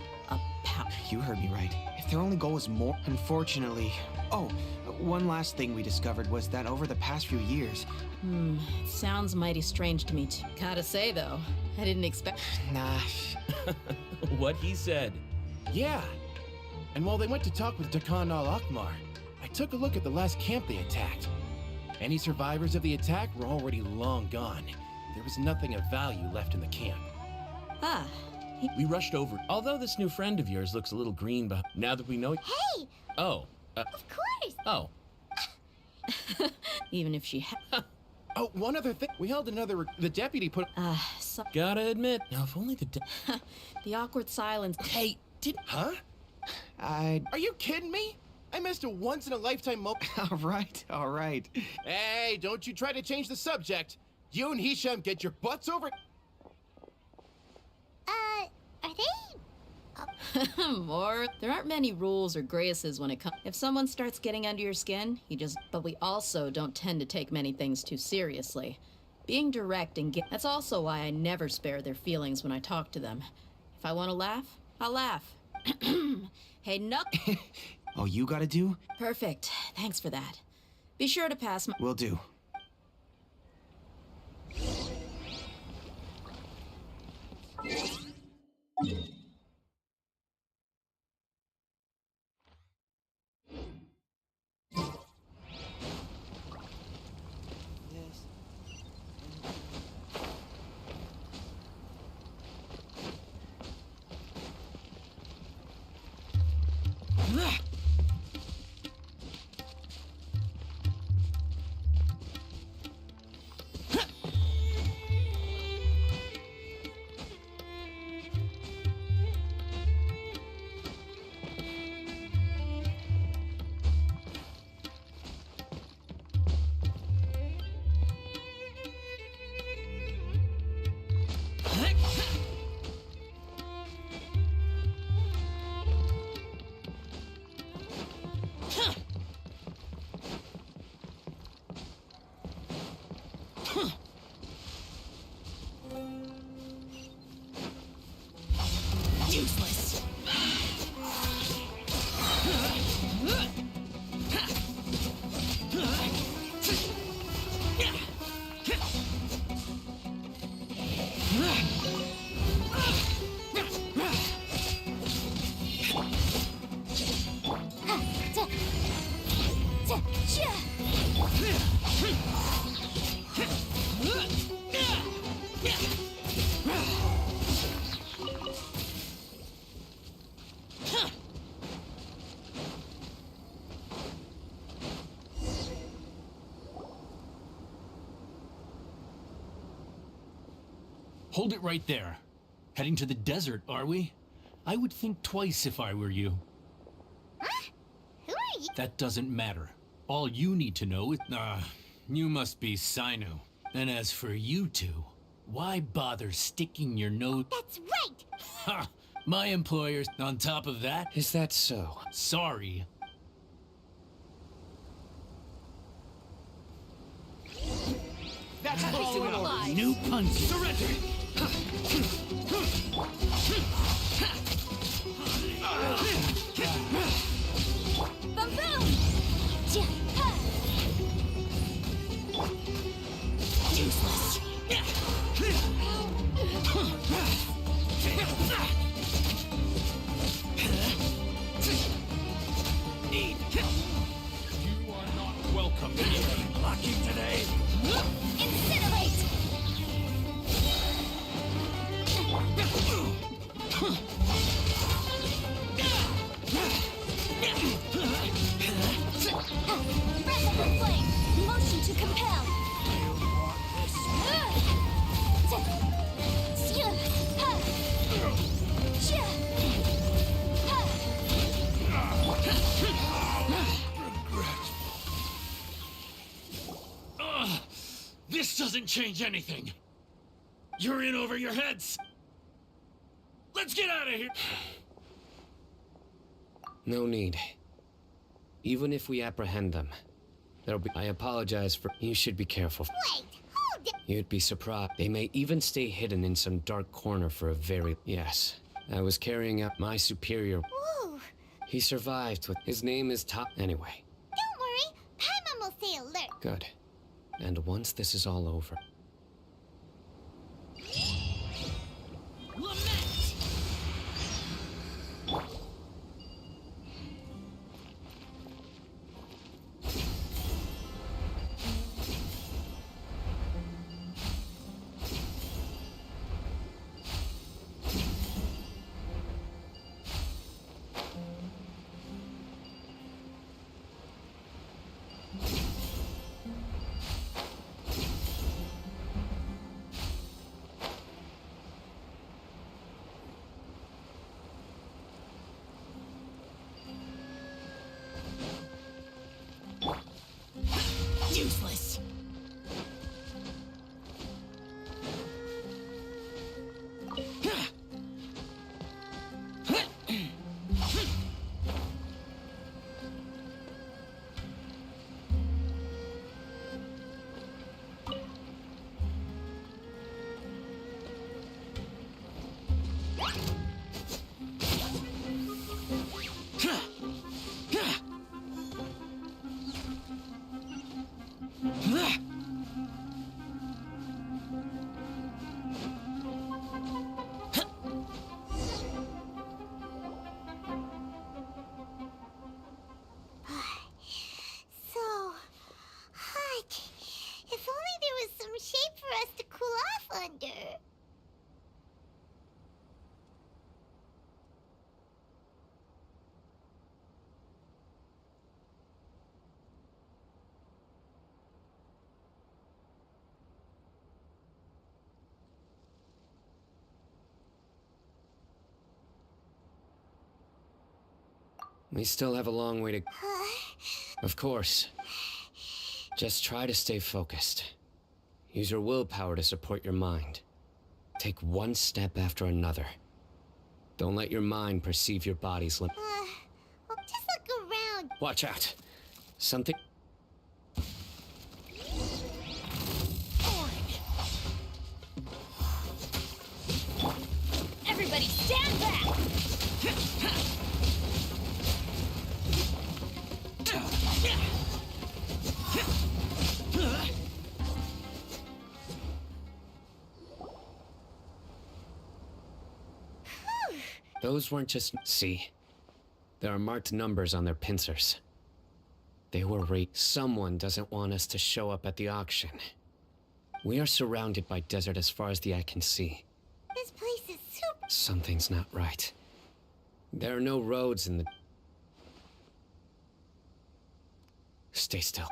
You heard me right. If their only goal is more. Unfortunately. Oh, one last thing we discovered was that over the past few years. It sounds mighty strange to me too. Gotta say though, I didn't expect. Nah. What he said. Yeah. And while they went to talk with Dakan al-Akmar, I took a look at the last camp they attacked. Any survivors of the attack were already long gone. There was nothing of value left in the camp. Ah. We rushed over. Although this new friend of yours looks a little green, but now that we know. Hey! Oh. Of course! Oh. Even if she had. Oh, one other thing. We held another. The deputy put. Gotta admit, now if only the. The awkward silence. Hey, Huh? Are you kidding me? I missed a once-in-a-lifetime moment. All right. Hey, don't you try to change the subject. You and Hisham get your butts over. Are they? More. There aren't many rules or graces when it comes. If someone starts getting under your skin, you just. But we also don't tend to take many things too seriously. Being direct and that's also why I never spare their feelings when I talk to them. If I want to laugh, I'll laugh. Hey, no. All you gotta do? Perfect. Thanks for that. Be sure to pass my. Will do. Hold it right there. Heading to the desert, are we? I would think twice if I were you. Huh? Who are you? That doesn't matter. All you need to know is... you must be Sinu. And as for you two, why bother sticking your nose... That's right! Ha! My employer's on top of that. Is that so? Sorry. That's following orders. New punch. Surrender! Boom boom! Useless. You are not welcome here. Lucky today. Incinerate! Breath of the flame! Motion to compel! This doesn't change anything. You're in over your heads. Let's get out of here. No need. Even if we apprehend them, there'll be... I apologize for... You should be careful. Wait, hold it! You'd be surprised. They may even stay hidden in some dark corner for a very... Yes. I was carrying out my superior... Ooh. He survived with... His name is Top... Anyway. Don't worry, Paimon will stay alert. Good. And once this is all over... Lament! Useless. So hot. If only there was some shade for us to cool off under. We still have a long way to... Of course. Just try to stay focused. Use your willpower to support your mind. Take one step after another. Don't let your mind perceive your body's limit. Just look around. Watch out. Something... Everybody stand back! Those weren't just... See? There are marked numbers on their pincers. They were Someone doesn't want us to show up at the auction. We are surrounded by desert as far as the eye can see. This place is super... Something's not right. There are no roads in the... Stay still.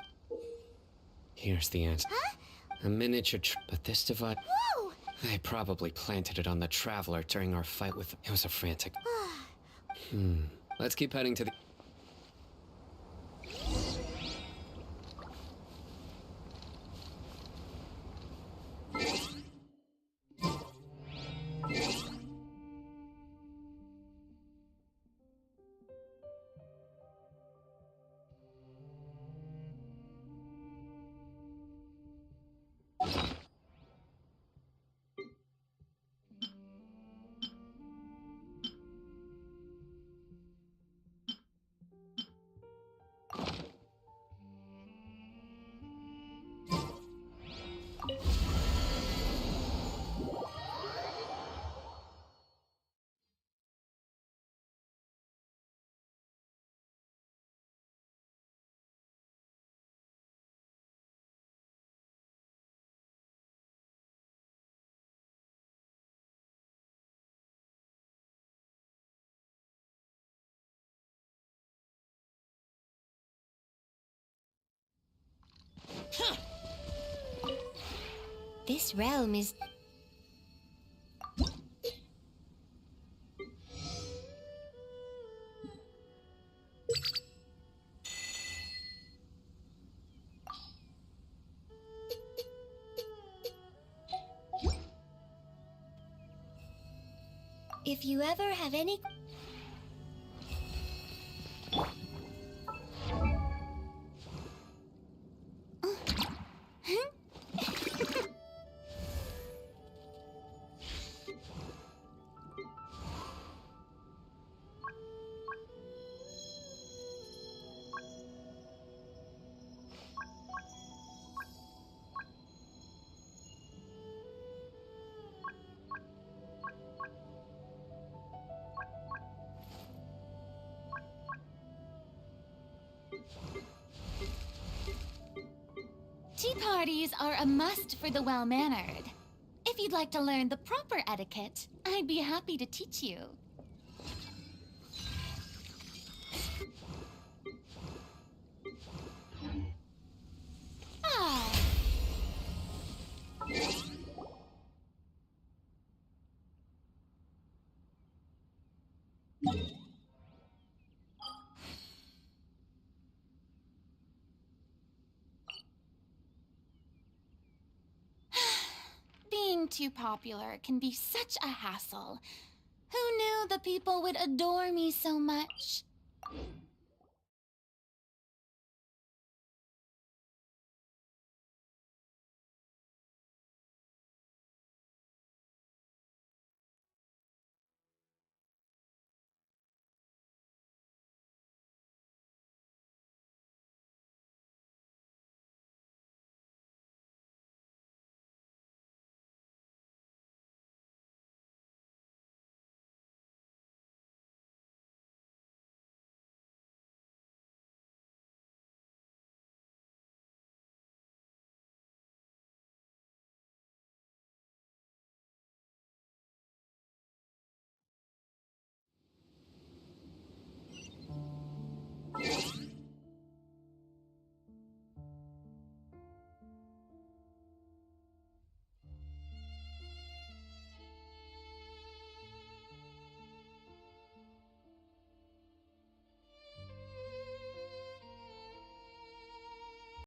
Here's the answer. Huh? A miniature but this device... Whoa! They probably planted it on the Traveler during our fight with... It was a frantic... Let's keep heading to the... This realm is... If you ever have any... Tea parties are a must for the well-mannered. If you'd like to learn the proper etiquette, I'd be happy to teach you. Ah. Being too popular can be such a hassle. Who knew the people would adore me so much?